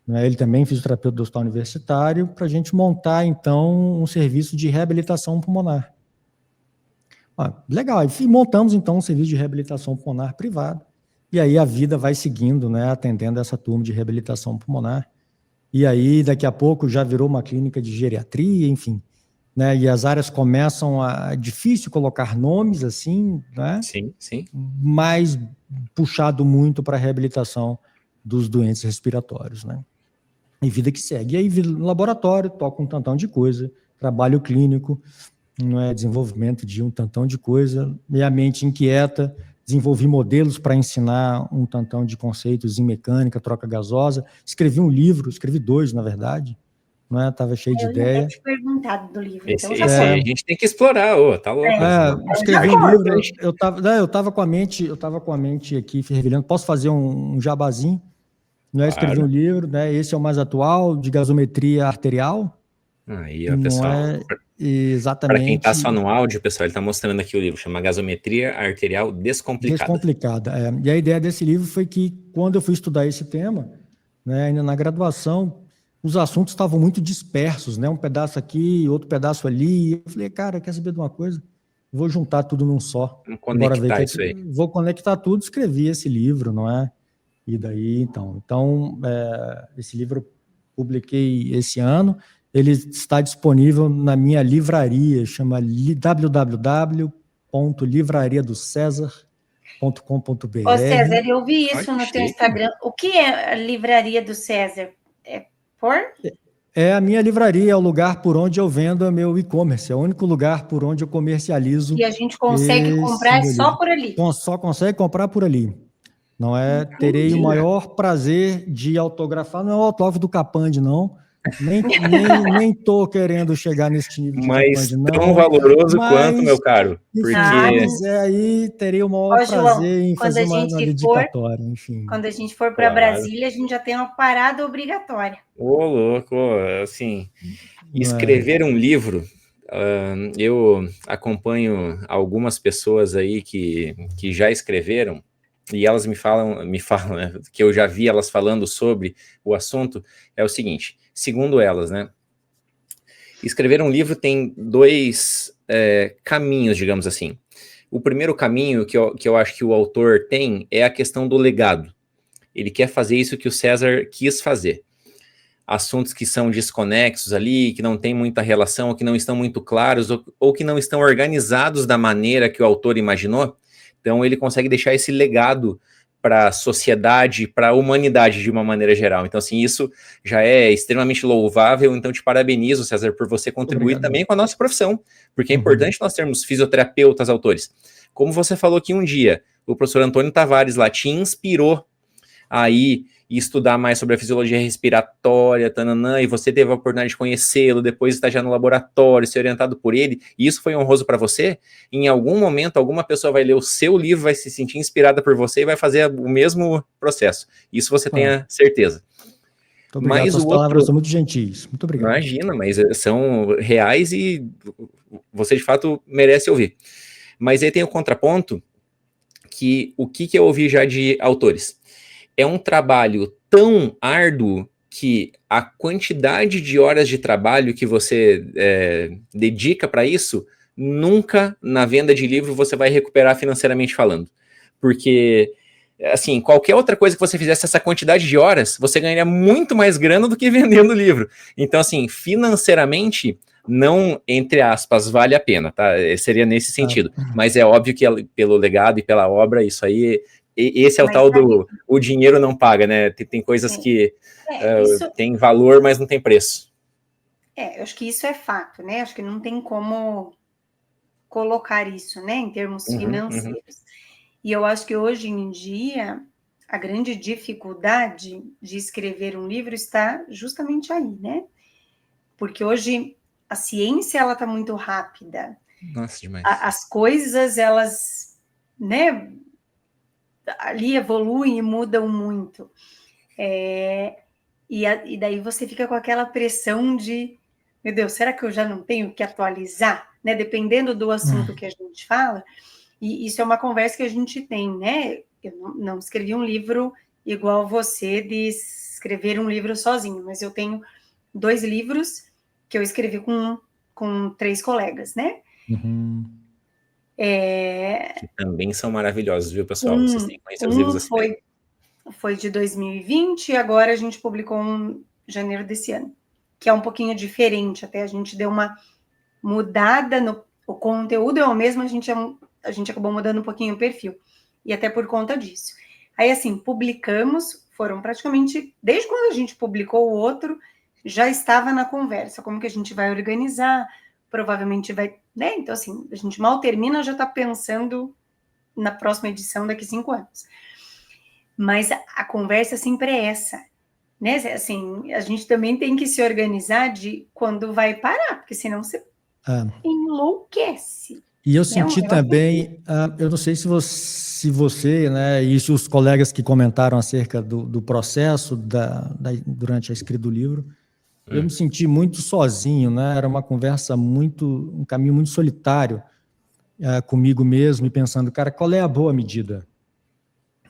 Ele também é fisioterapeuta do Hospital Universitário, para a gente montar, então, um serviço de reabilitação pulmonar. Legal, e montamos, então, um serviço de reabilitação pulmonar privado. E aí a vida vai seguindo, né, atendendo essa turma de reabilitação pulmonar. E aí, daqui a pouco, já virou uma clínica de geriatria, enfim. Né, e as áreas começam a... difícil colocar nomes, assim, né? Sim, sim. Mas puxado muito para a reabilitação dos doentes respiratórios, né? E vida que segue. E aí, no laboratório, toca um tantão de coisa, trabalho clínico, não é, desenvolvimento de um tantão de coisa, minha mente inquieta, desenvolvi modelos para ensinar um tantão de conceitos em mecânica, troca gasosa, escrevi um livro, escrevi 2, na verdade, não é? Estava cheio de ideia. Eu ia te perguntar do livro, esse a gente tem que explorar, tá louco. Escrevi um livro, eu estava com a mente aqui fervilhando, posso fazer um jabazinho, não é? Claro. Escrevi um livro, né? Esse é o mais atual, de gasometria arterial. Aí, ó, pessoal, Exatamente. Para quem está só no áudio, pessoal, ele está mostrando aqui o livro, chama Gasometria Arterial Descomplicada. Descomplicada, é. E a ideia desse livro foi que, quando eu fui estudar esse tema, né, ainda na graduação, os assuntos estavam muito dispersos, né? Um pedaço aqui, outro pedaço ali. Eu falei, cara, quer saber de uma coisa? Vou juntar tudo num só. Vamos conectar isso aí. Vou conectar tudo, escrevi esse livro, não é? E daí, então, esse livro eu publiquei esse ano. Ele está disponível na minha livraria, chama www.livrariadocesar.com.br. Ô César, eu vi isso no teu chique. Instagram. O que é a livraria do César? É por? É a minha livraria, é o lugar por onde eu vendo o meu e-commerce, é o único lugar por onde eu comercializo. E a gente consegue comprar só por ali. Então, só consegue comprar por ali. Não é? Terei o maior prazer de autografar, não é o autógrafo do Capandi, não. Nem tô querendo chegar nesse nível de Mas Capandi, não. tão valoroso quanto, meu caro. Porque... aí terei o maior prazer em fazer uma dedicatória, enfim. Quando a gente for para Brasília, a gente já tem uma parada obrigatória. Ô, louco, assim, escrever um livro, eu acompanho algumas pessoas aí que já escreveram, e elas me falam, né, que eu já vi elas falando sobre o assunto, é o seguinte, segundo elas, né, escrever um livro tem dois caminhos, digamos assim. O primeiro caminho que eu acho que o autor tem é a questão do legado. Ele quer fazer isso que o César quis fazer. Assuntos que são desconexos ali, que não tem muita relação, ou que não estão muito claros, ou que não estão organizados da maneira que o autor imaginou. Então ele consegue deixar esse legado para a sociedade, para a humanidade de uma maneira geral. Então, assim, isso já é extremamente louvável. Então, te parabenizo, César, por você contribuir também com a nossa profissão, porque é importante nós termos fisioterapeutas, autores. Como você falou que um dia o professor Antônio Tavares lá te inspirou aí e estudar mais sobre a fisiologia respiratória, tananã, e você teve a oportunidade de conhecê-lo, depois estagiar no laboratório, ser orientado por ele, e isso foi honroso para você, em algum momento, alguma pessoa vai ler o seu livro, vai se sentir inspirada por você e vai fazer o mesmo processo. Isso você tenha certeza. Muito obrigado, suas palavras são muito gentis. Muito obrigado. Imagina, mas são reais e você, de fato, merece ouvir. Mas aí tem o contraponto, que o que eu ouvi já de autores? É um trabalho tão árduo que a quantidade de horas de trabalho que você dedica para isso, nunca na venda de livro você vai recuperar financeiramente falando. Porque, assim, qualquer outra coisa que você fizesse essa quantidade de horas, você ganharia muito mais grana do que vendendo o livro. Então, assim, financeiramente, não, entre aspas, vale a pena, tá? Seria nesse sentido. Mas é óbvio que pelo legado e pela obra, isso aí... Esse é o tal do o dinheiro não paga, né? Tem coisas que tem valor, mas não tem preço. Eu acho que isso é fato, né? Acho que não tem como colocar isso, né? Em termos financeiros. E eu acho que hoje em dia, a grande dificuldade de escrever um livro está justamente aí, né? Porque hoje a ciência, ela está muito rápida. Nossa, demais. As coisas, elas, né... ali evoluem e mudam muito. E daí você fica com aquela pressão de, meu Deus, será que eu já não tenho que atualizar? Né? Dependendo do assunto que a gente fala, e isso é uma conversa que a gente tem, né? Eu não escrevi um livro igual você de escrever um livro sozinho, mas eu tenho 2 livros que eu escrevi com 3 colegas, né? Que também são maravilhosos, viu, pessoal? Vocês têm que conhecer os livros assim. Foi de 2020 e agora a gente publicou em janeiro desse ano, que é um pouquinho diferente, até a gente deu uma mudada o conteúdo é o mesmo, a gente acabou mudando um pouquinho o perfil, e até por conta disso. Aí, assim, publicamos, foram praticamente, desde quando a gente publicou o outro, já estava na conversa, como que a gente vai organizar, provavelmente vai, né? Então, assim, a gente mal termina, já está pensando na próxima edição daqui 5 anos. Mas a conversa sempre é essa, né? Assim, a gente também tem que se organizar de quando vai parar, porque senão você enlouquece. E eu senti também, eu não sei se você, né, e os colegas que comentaram acerca do processo durante a escrita do livro, Eu me senti muito sozinho, né? Era uma conversa um caminho muito solitário comigo mesmo e pensando, cara, qual é a boa medida,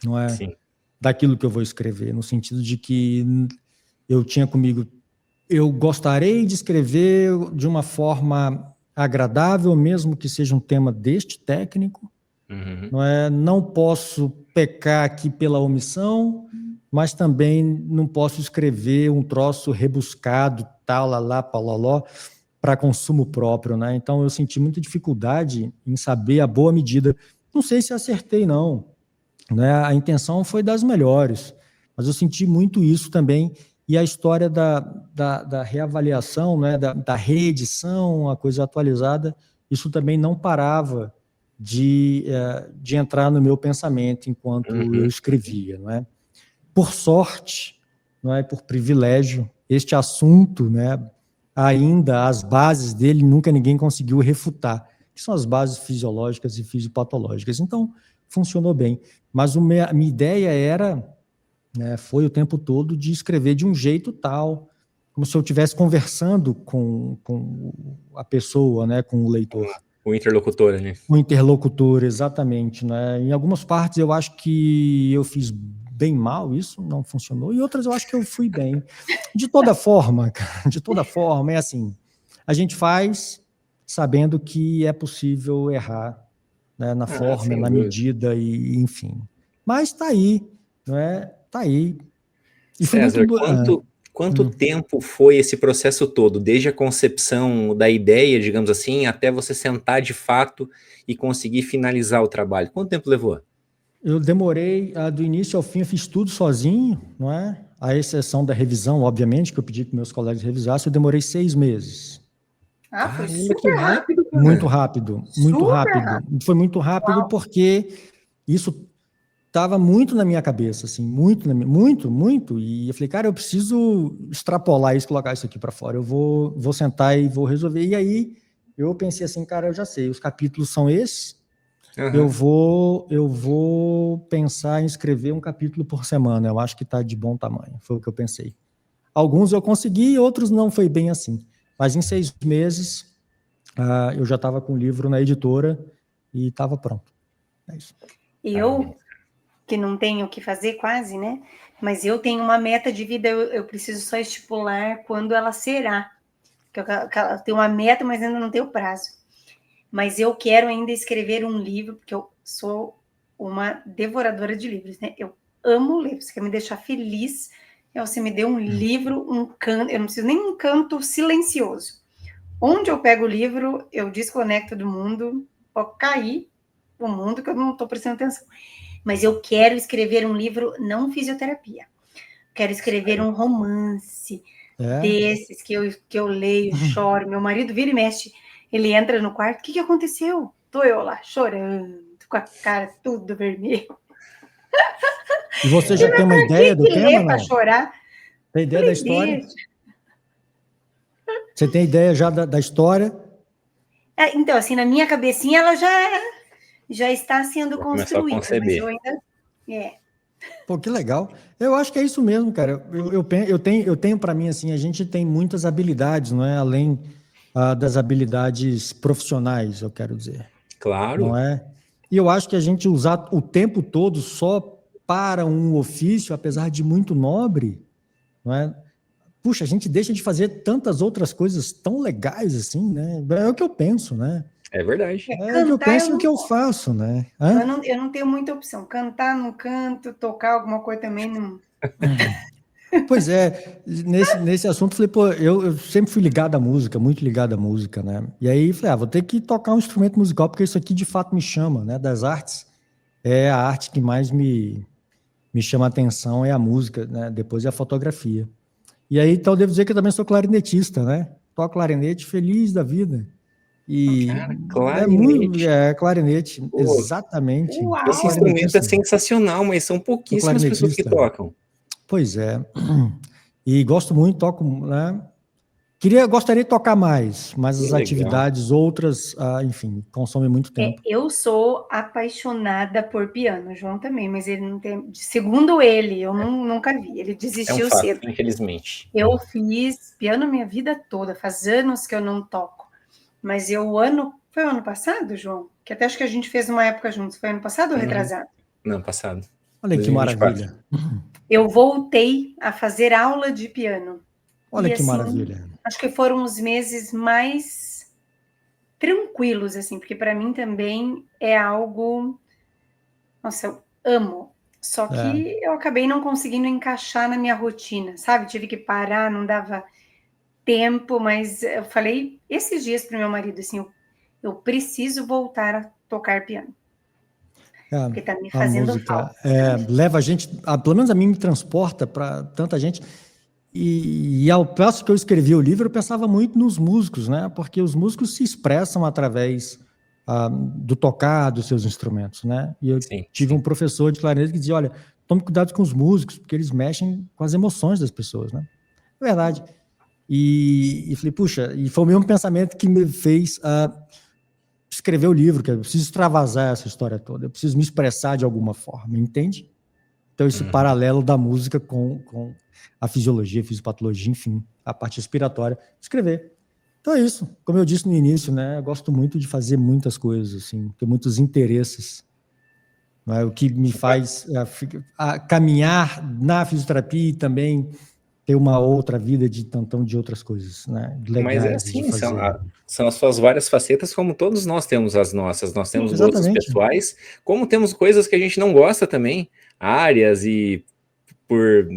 não é? Sim. Daquilo que eu vou escrever, no sentido de que eu tinha comigo, eu gostaria de escrever de uma forma agradável, mesmo que seja um tema deste técnico, não é? Não posso pecar aqui pela omissão, mas também não posso escrever um troço rebuscado, tal, lá, paloló, para consumo próprio, né? Então eu senti muita dificuldade em saber a boa medida. Não sei se acertei, não, né? A intenção foi das melhores, mas eu senti muito isso também. E a história da reavaliação, né? da reedição, a coisa atualizada, isso também não parava de entrar no meu pensamento enquanto eu escrevia, não é? Por sorte, não é, por privilégio, este assunto, né, ainda as bases dele nunca ninguém conseguiu refutar, que são as bases fisiológicas e fisiopatológicas. Então, funcionou bem. Mas a minha ideia era, né, foi o tempo todo de escrever de um jeito tal, como se eu estivesse conversando com a pessoa, né, com o leitor. O interlocutor, né? O interlocutor, exatamente, né? Em algumas partes eu acho que eu fiz bem mal, isso não funcionou, e outras eu acho que eu fui bem. De toda forma, cara, de toda forma, é assim, a gente faz sabendo que é possível errar, né, na forma, na medida, e enfim. Mas tá aí, não é? Tá aí. E César, quanto tempo foi esse processo todo, desde a concepção da ideia, digamos assim, até você sentar de fato e conseguir finalizar o trabalho? Quanto tempo levou? Eu demorei, do início ao fim, eu fiz tudo sozinho, não é? À exceção da revisão, obviamente, que eu pedi para meus colegas revisassem, eu demorei 6 meses. Foi super rápido. Muito rápido, muito rápido. Foi muito rápido porque isso estava muito na minha cabeça, assim, muito. E eu falei, cara, eu preciso extrapolar isso, colocar isso aqui para fora. Eu vou sentar e vou resolver. E aí eu pensei assim, cara, eu já sei, os capítulos são esses. Eu vou pensar em escrever um capítulo por semana. Eu acho que está de bom tamanho. Foi o que eu pensei. Alguns eu consegui, outros não foi bem assim. Mas em 6 meses eu já estava com o livro na editora e estava pronto. É isso. Eu, que não tenho o que fazer quase, né? Mas eu tenho uma meta de vida, eu preciso só estipular quando ela será. Eu tenho uma meta, mas ainda não tenho prazo. Mas eu quero ainda escrever um livro, porque eu sou uma devoradora de livros, né? Eu amo ler. Você quer me deixar feliz? Você me deu um livro, um canto. Eu não preciso nem um canto silencioso. Onde eu pego o livro, eu desconecto do mundo, pode cair o mundo que eu não estou prestando atenção. Mas eu quero escrever um livro, não fisioterapia. Quero escrever um romance desses que eu leio, choro. Meu marido vira e mexe. Ele entra no quarto, o que aconteceu? Tô eu lá, chorando, com a cara tudo vermelho. E você já tem uma ideia do tema, não? Para chorar. Tem ideia da história? Você tem ideia já da história? Então, assim, na minha cabecinha, ela já está sendo construída. Mas eu ainda... Pô, que legal. Eu acho que é isso mesmo, cara. Eu tenho para mim, assim, a gente tem muitas habilidades, não é? Além das habilidades profissionais, eu quero dizer. Claro. Não é? E eu acho que a gente usar o tempo todo só para um ofício, apesar de muito nobre, não é? Puxa, a gente deixa de fazer tantas outras coisas tão legais assim, né? É o que eu penso, né? É verdade. É o que eu penso e o que eu faço, né? Eu não tenho muita opção. Cantar no canto, tocar alguma coisa também não... Pois é, nesse assunto, falei, pô, eu sempre fui ligado à música, muito ligado à música, né? E aí, falei, vou ter que tocar um instrumento musical, porque isso aqui de fato me chama, né? Das artes, é a arte que mais me chama a atenção, é a música, né? Depois é a fotografia. E aí, então, eu devo dizer que eu também sou clarinetista, né? Toco clarinete feliz da vida. E clarinete. Clarinete, pô, exatamente. Esse instrumento é sensacional, mas são pouquíssimas pessoas que tocam. Pois é. E gosto muito, toco, né? Gostaria de tocar mais, mas as legal. atividades outras, enfim, consomem muito tempo. Eu sou apaixonada por piano, o João também, mas ele não tem. Segundo ele, eu nunca vi. Ele É um desistiu fato, cedo. infelizmente. Eu fiz piano minha vida toda, faz anos que eu não toco. Mas foi o ano passado, João? Que até acho que a gente fez uma época juntos. Foi ano passado ou retrasado? Não, passado. Olha que 2024. maravilha. Eu voltei a fazer aula de piano. Olha E, que assim, maravilha. Acho que foram os meses mais tranquilos, assim, porque para mim também é algo... Nossa, eu amo. Só que eu acabei não conseguindo encaixar na minha rotina, sabe? Tive que parar, não dava tempo, mas eu falei esses dias para o meu marido, assim, eu preciso voltar a tocar piano. Porque tá me fazendo falta. Leva a gente, pelo menos a mim me transporta para tanta gente. E ao passo que eu escrevi o livro, eu pensava muito nos músicos, né? Porque os músicos se expressam através do tocar dos seus instrumentos, né? E eu tive um professor de clarinete que dizia, olha, tome cuidado com os músicos, porque eles mexem com as emoções das pessoas, né? É verdade. E falei, puxa, e foi o mesmo pensamento que me fez escrever o livro, que eu preciso extravasar essa história toda, eu preciso me expressar de alguma forma, entende? Então, esse paralelo da música com a fisiologia, a fisiopatologia, enfim, a parte respiratória, escrever. Então é isso. Como eu disse no início, né? Eu gosto muito de fazer muitas coisas, assim, ter muitos interesses. Não é? O que me faz caminhar na fisioterapia e também ter uma outra vida de tantão de outras coisas, né? Legais. Mas é assim, são as suas várias facetas, como todos nós temos as nossas. Nós temos gostos pessoais, como temos coisas que a gente não gosta também, áreas e por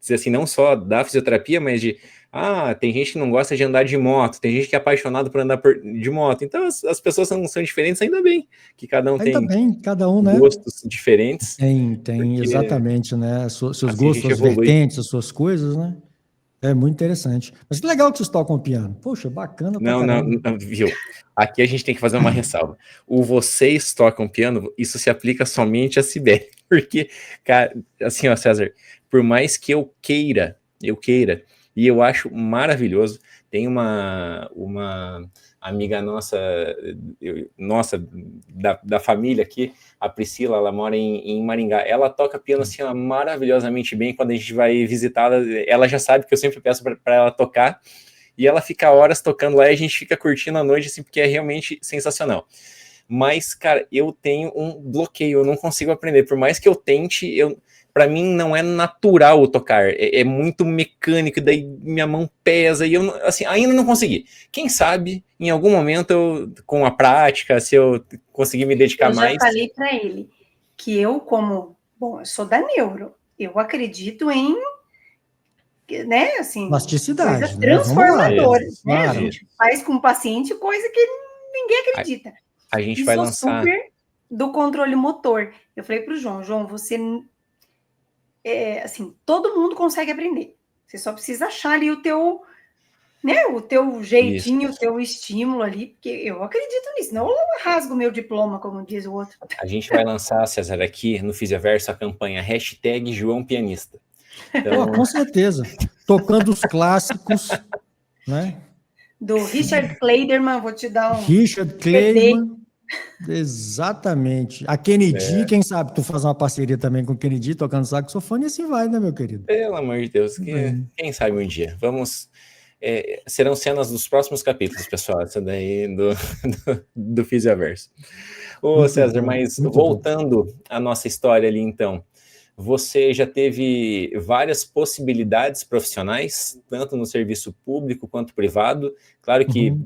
dizer assim, não só da fisioterapia, mas tem gente que não gosta de andar de moto, tem gente que é apaixonado por andar de moto. Então as pessoas são diferentes, ainda bem que cada um tem cada um, né? Gostos diferentes. Tem exatamente, né? Seus assim gostos, suas vertentes, as suas coisas, né? É muito interessante. Mas que legal que vocês tocam piano. Poxa, bacana. Não, viu? Aqui a gente tem que fazer uma ressalva. O vocês tocam piano, isso se aplica somente a Cibele. Porque, cara, assim, ó, César, por mais que eu queira, e eu acho maravilhoso, tem uma amiga nossa da família aqui, a Priscila, ela mora em Maringá, ela toca piano assim, ó, maravilhosamente bem. Quando a gente vai visitá-la, ela já sabe que eu sempre peço para ela tocar, e ela fica horas tocando lá e a gente fica curtindo a noite, assim, porque é realmente sensacional. Mas, cara, eu tenho um bloqueio, eu não consigo aprender, por mais que eu tente, para mim não é natural o tocar, é muito mecânico, daí minha mão pesa, e eu, assim, ainda não consegui. Quem sabe, em algum momento, com a prática, se eu conseguir me dedicar mais... Eu já falei para ele que eu sou da neuro, eu acredito em, né, assim, plasticidade, coisas transformadoras, né? Claro. A gente faz com o paciente coisa que ninguém acredita. A gente vai lançar... super do controle motor. Eu falei para o João, você... assim, todo mundo consegue aprender. Você só precisa achar ali o teu, né, o teu jeitinho, o teu estímulo ali, porque eu acredito nisso. Não eu rasgo meu diploma, como diz o outro. A gente vai lançar, César, aqui no Fisioverso, a campanha #JoãoPianista. Então... com certeza. Tocando os clássicos, né? Do Richard Kleiderman, vou te dar um... Richard Kleiderman. Exatamente. A Kennedy, quem sabe tu faz uma parceria também com o Kennedy, tocando saxofone, e assim vai, né, meu querido? Pelo amor de Deus, quem sabe um dia. Vamos... serão cenas dos próximos capítulos, pessoal, essa daí do Fisioverso. Ô, César, mas voltando à nossa história ali, então, você já teve várias possibilidades profissionais, tanto no serviço público quanto privado. Claro que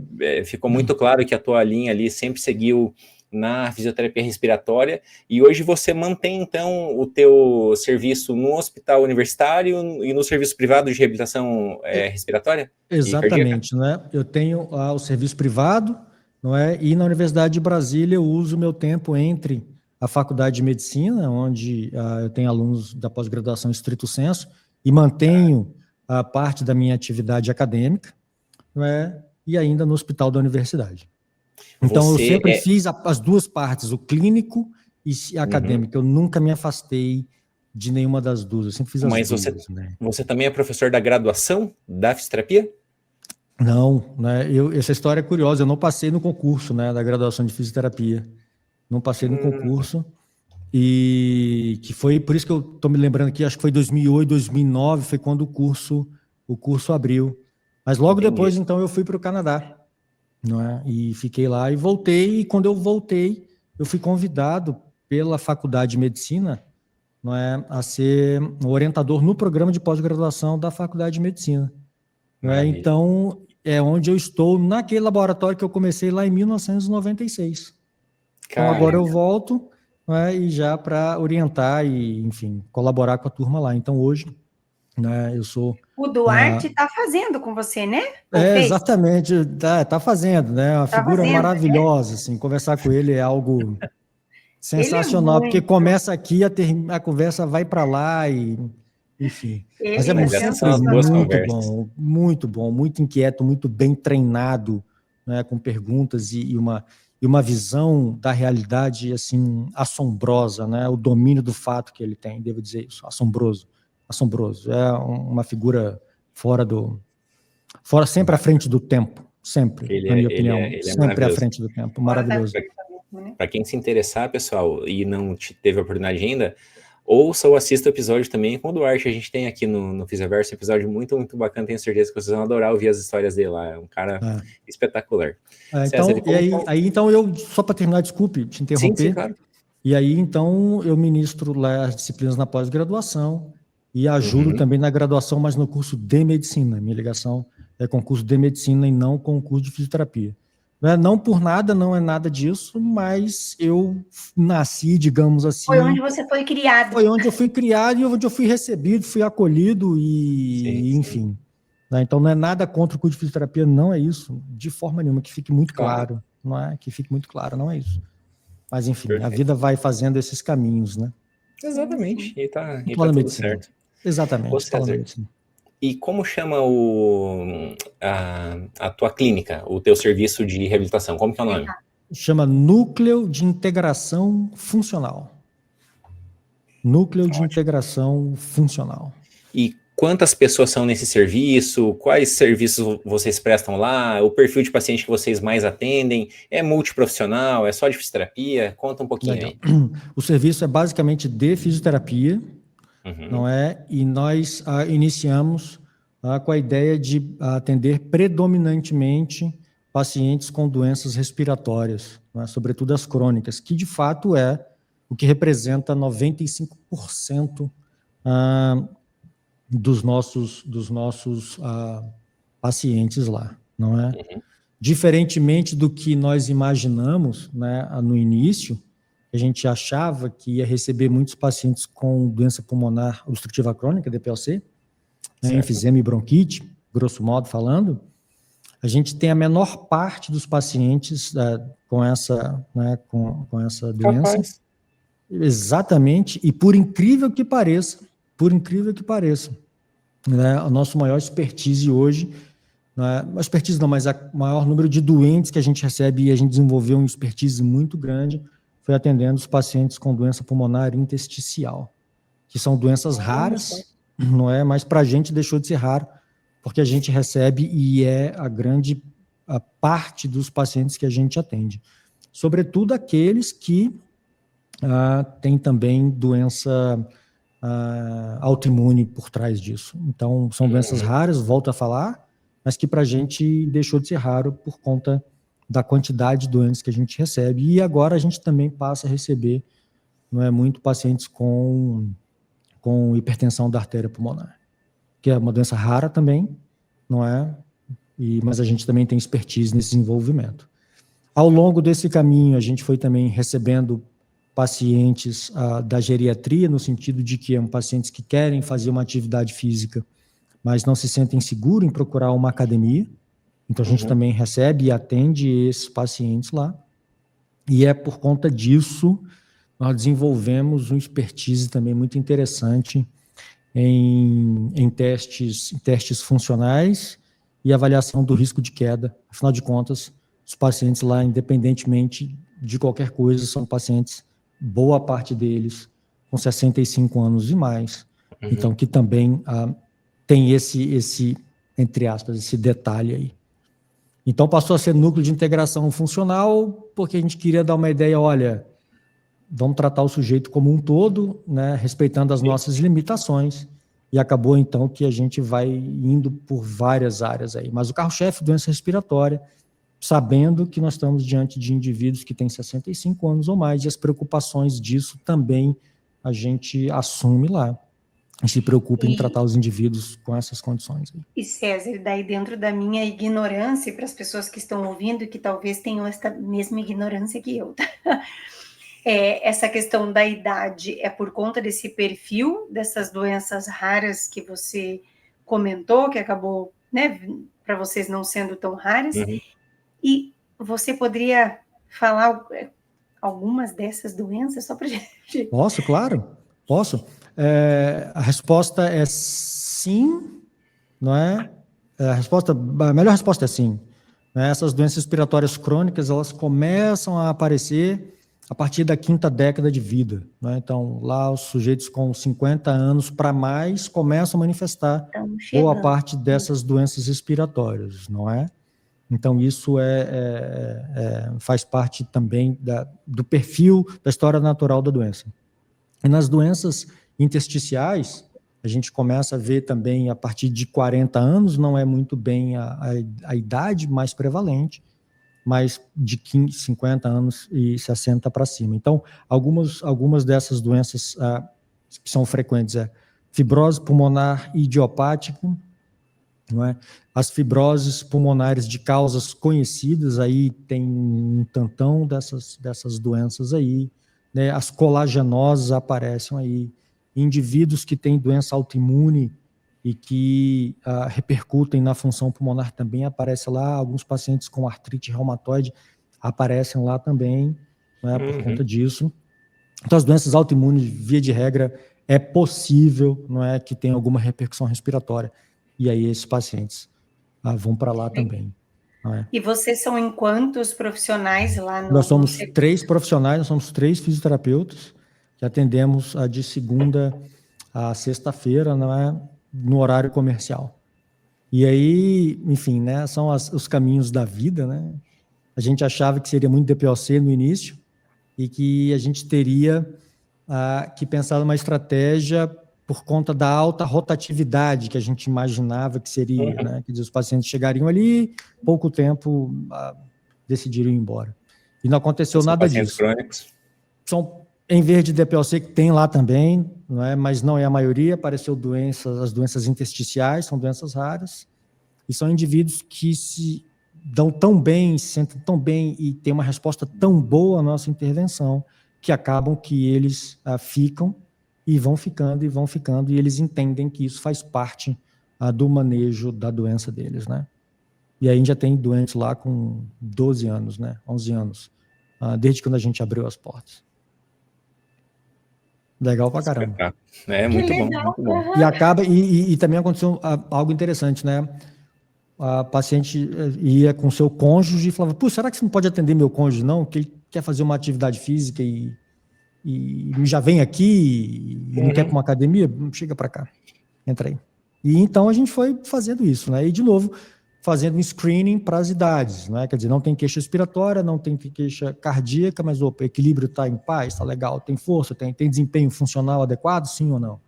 ficou muito claro que a tua linha ali sempre seguiu na fisioterapia respiratória, e hoje você mantém, então, o teu serviço no hospital universitário e no serviço privado de reabilitação respiratória? Exatamente, né? Eu tenho o serviço privado, não é? E na Universidade de Brasília eu uso o meu tempo entre a Faculdade de Medicina, onde eu tenho alunos da pós-graduação estrito sensu, e mantenho a parte da minha atividade acadêmica, não é? E ainda no hospital da universidade. Então, eu sempre fiz as duas partes, o clínico e acadêmico. Eu nunca me afastei de nenhuma das duas, eu sempre fiz as duas. Mas você também é professor da graduação da fisioterapia? Não, né? Essa história é curiosa. Eu não passei no concurso, né, da graduação de fisioterapia. Não passei no concurso. E que foi por isso que eu estou me lembrando aqui, acho que foi 2008, 2009, foi quando o curso abriu. Mas logo depois, então, eu fui para o Canadá, não é? E fiquei lá e voltei. E quando eu voltei, eu fui convidado pela Faculdade de Medicina, não é, a ser um orientador no programa de pós-graduação da Faculdade de Medicina. Não é? Então, é onde eu estou, naquele laboratório que eu comecei lá em 1996. Então, agora eu volto, né, e já para orientar e, enfim, colaborar com a turma lá. Então, hoje, né, eu sou... O Duarte está fazendo com você, né? Exatamente, tá fazendo, né? Uma figura maravilhosa, assim, conversar com ele é algo sensacional, porque começa aqui, a conversa vai para lá e, enfim. Mas é muito bom, muito inquieto, muito bem treinado, né, com perguntas e uma visão da realidade, assim, assombrosa, né? O domínio do fato que ele tem, devo dizer isso, assombroso. É uma figura sempre à frente do tempo, sempre, na minha opinião, sempre à frente do tempo, maravilhoso. Para quem se interessar, pessoal, e não teve a oportunidade ainda, ouça ou assista o episódio também com o Duarte. A gente tem aqui no Fisioverso um episódio muito, muito bacana. Tenho certeza que vocês vão adorar ouvir as histórias dele lá. É um cara espetacular. Então, eu, só para terminar, desculpe te interromper. Sim, claro. E aí, então, eu ministro lá as disciplinas na pós-graduação e ajudo também na graduação, mas no curso de medicina. Minha ligação é com o curso de medicina e não com o curso de fisioterapia. Não por nada, não é nada disso, mas eu nasci, digamos assim... Foi onde você foi criado. Foi onde eu fui criado e onde eu fui recebido, fui acolhido e enfim. Então, não é nada contra o curso de fisioterapia, não é isso, de forma nenhuma, que fique muito claro, não é? Que fique muito claro, não é isso. Mas, enfim, a vida vai fazendo esses caminhos, né? Exatamente, e tá tudo certo. Exatamente, E como chama a tua clínica, o teu serviço de reabilitação? Como que é o nome? Chama Núcleo de Integração Funcional. Núcleo de Integração Funcional. E quantas pessoas são nesse serviço? Quais serviços vocês prestam lá? O perfil de paciente que vocês mais atendem? É multiprofissional? É só de fisioterapia? Conta um pouquinho aí. O serviço é basicamente de fisioterapia, não é? E nós iniciamos com a ideia de atender predominantemente pacientes com doenças respiratórias, né? Sobretudo as crônicas, que de fato é o que representa 95% dos nossos pacientes lá, não é? Diferentemente do que nós imaginamos, né, no início, a gente achava que ia receber muitos pacientes com doença pulmonar obstrutiva crônica, DPOC, né, enfisema e bronquite, grosso modo falando. A gente tem a menor parte dos pacientes com essa doença. Capaz. Exatamente, e por incrível que pareça, né, o nosso maior expertise hoje, mas o maior número de doentes que a gente recebe e a gente desenvolveu um expertise muito grande foi atendendo os pacientes com doença pulmonar intersticial, que são doenças raras, não é? Mas para a gente deixou de ser raro, porque a gente recebe e é a parte dos pacientes que a gente atende. Sobretudo aqueles que têm também doença autoimune por trás disso. Então, são doenças raras, volto a falar, mas que para a gente deixou de ser raro por conta da quantidade de doentes que a gente recebe. E agora a gente também passa a receber, não é, muito pacientes com hipertensão da artéria pulmonar, que é uma doença rara também, não é? Mas a gente também tem expertise nesse desenvolvimento. Ao longo desse caminho, a gente foi também recebendo pacientes da geriatria, no sentido de que são pacientes que querem fazer uma atividade física, mas não se sentem seguros em procurar uma academia. Então, a gente também recebe e atende esses pacientes lá. E é por conta disso, nós desenvolvemos uma expertise também muito interessante em testes funcionais e avaliação do risco de queda. Afinal de contas, os pacientes lá, independentemente de qualquer coisa, são pacientes, boa parte deles, com 65 anos e mais. Então, que também tem esse, entre aspas, esse detalhe aí. Então passou a ser núcleo de integração funcional, porque a gente queria dar uma ideia, olha, vamos tratar o sujeito como um todo, né, respeitando as nossas limitações, e acabou então que a gente vai indo por várias áreas aí. Mas o carro-chefe, doença respiratória, sabendo que nós estamos diante de indivíduos que têm 65 anos ou mais, e as preocupações disso também a gente assume lá, e se preocupa em tratar os indivíduos com essas condições. E César, daí dentro da minha ignorância, para as pessoas que estão ouvindo, que talvez tenham essa mesma ignorância que eu, tá? Essa questão da idade é por conta desse perfil, dessas doenças raras que você comentou, que acabou, né, para vocês não sendo tão raras, e você poderia falar algumas dessas doenças, só para gente... Posso, claro, posso. A resposta é sim, não é? A melhor resposta é sim. Né? Essas doenças respiratórias crônicas, elas começam a aparecer a partir da 5ª década de vida. Né? Então, lá os sujeitos com 50 anos para mais começam a manifestar boa parte dessas doenças respiratórias, não é? Então, isso faz parte também do perfil da história natural da doença. E nas doenças intersticiais, a gente começa a ver também a partir de 40 anos, não é muito bem a idade mais prevalente, mas de 15, 50 anos e 60 para cima. Então, algumas dessas doenças que são frequentes fibrose pulmonar idiopática, não é? As fibroses pulmonares de causas conhecidas, aí tem um tantão dessas doenças aí, né? As colagenosas aparecem aí, indivíduos que têm doença autoimune e que repercutem na função pulmonar também aparecem lá, alguns pacientes com artrite reumatoide aparecem lá também, né, por conta disso. Então, as doenças autoimunes, via de regra, é possível, não é, que tenha alguma repercussão respiratória, e aí esses pacientes vão para lá também. Não é? E vocês são em quantos profissionais lá no... Nós somos 3 profissionais, nós somos 3 fisioterapeutas, que atendemos de segunda a sexta-feira, não é, no horário comercial. E aí, enfim, né, são os caminhos da vida, né? A gente achava que seria muito DPOC no início e que a gente teria que pensar numa estratégia por conta da alta rotatividade que a gente imaginava que seria, né? Quer dizer, os pacientes chegariam ali, pouco tempo decidiriam ir embora. E não aconteceu nada disso. Crônicos. São, em vez de DPOC, que tem lá também, não é? Mas não é a maioria, apareceu as doenças intersticiais, são doenças raras, e são indivíduos que se dão tão bem, se sentem tão bem e têm uma resposta tão boa à nossa intervenção, que acabam que eles ficam e vão ficando, e eles entendem que isso faz parte do manejo da doença deles, né? E aí a gente já tem doentes lá com 12 anos, né? 11 anos, desde quando a gente abriu as portas. Legal pra caramba. Muito bom, muito bom. E acaba, e também aconteceu algo interessante, né? A paciente ia com seu cônjuge e falava, será que você não pode atender meu cônjuge, não? Que ele quer fazer uma atividade física e já vem aqui e não quer para uma academia? Chega para cá, entra aí. E então a gente foi fazendo isso, né? E de novo, fazendo um screening para as idades, né? Quer dizer, não tem queixa respiratória, não tem queixa cardíaca, mas o equilíbrio está em paz, está legal, tem força, tem desempenho funcional adequado, sim ou não?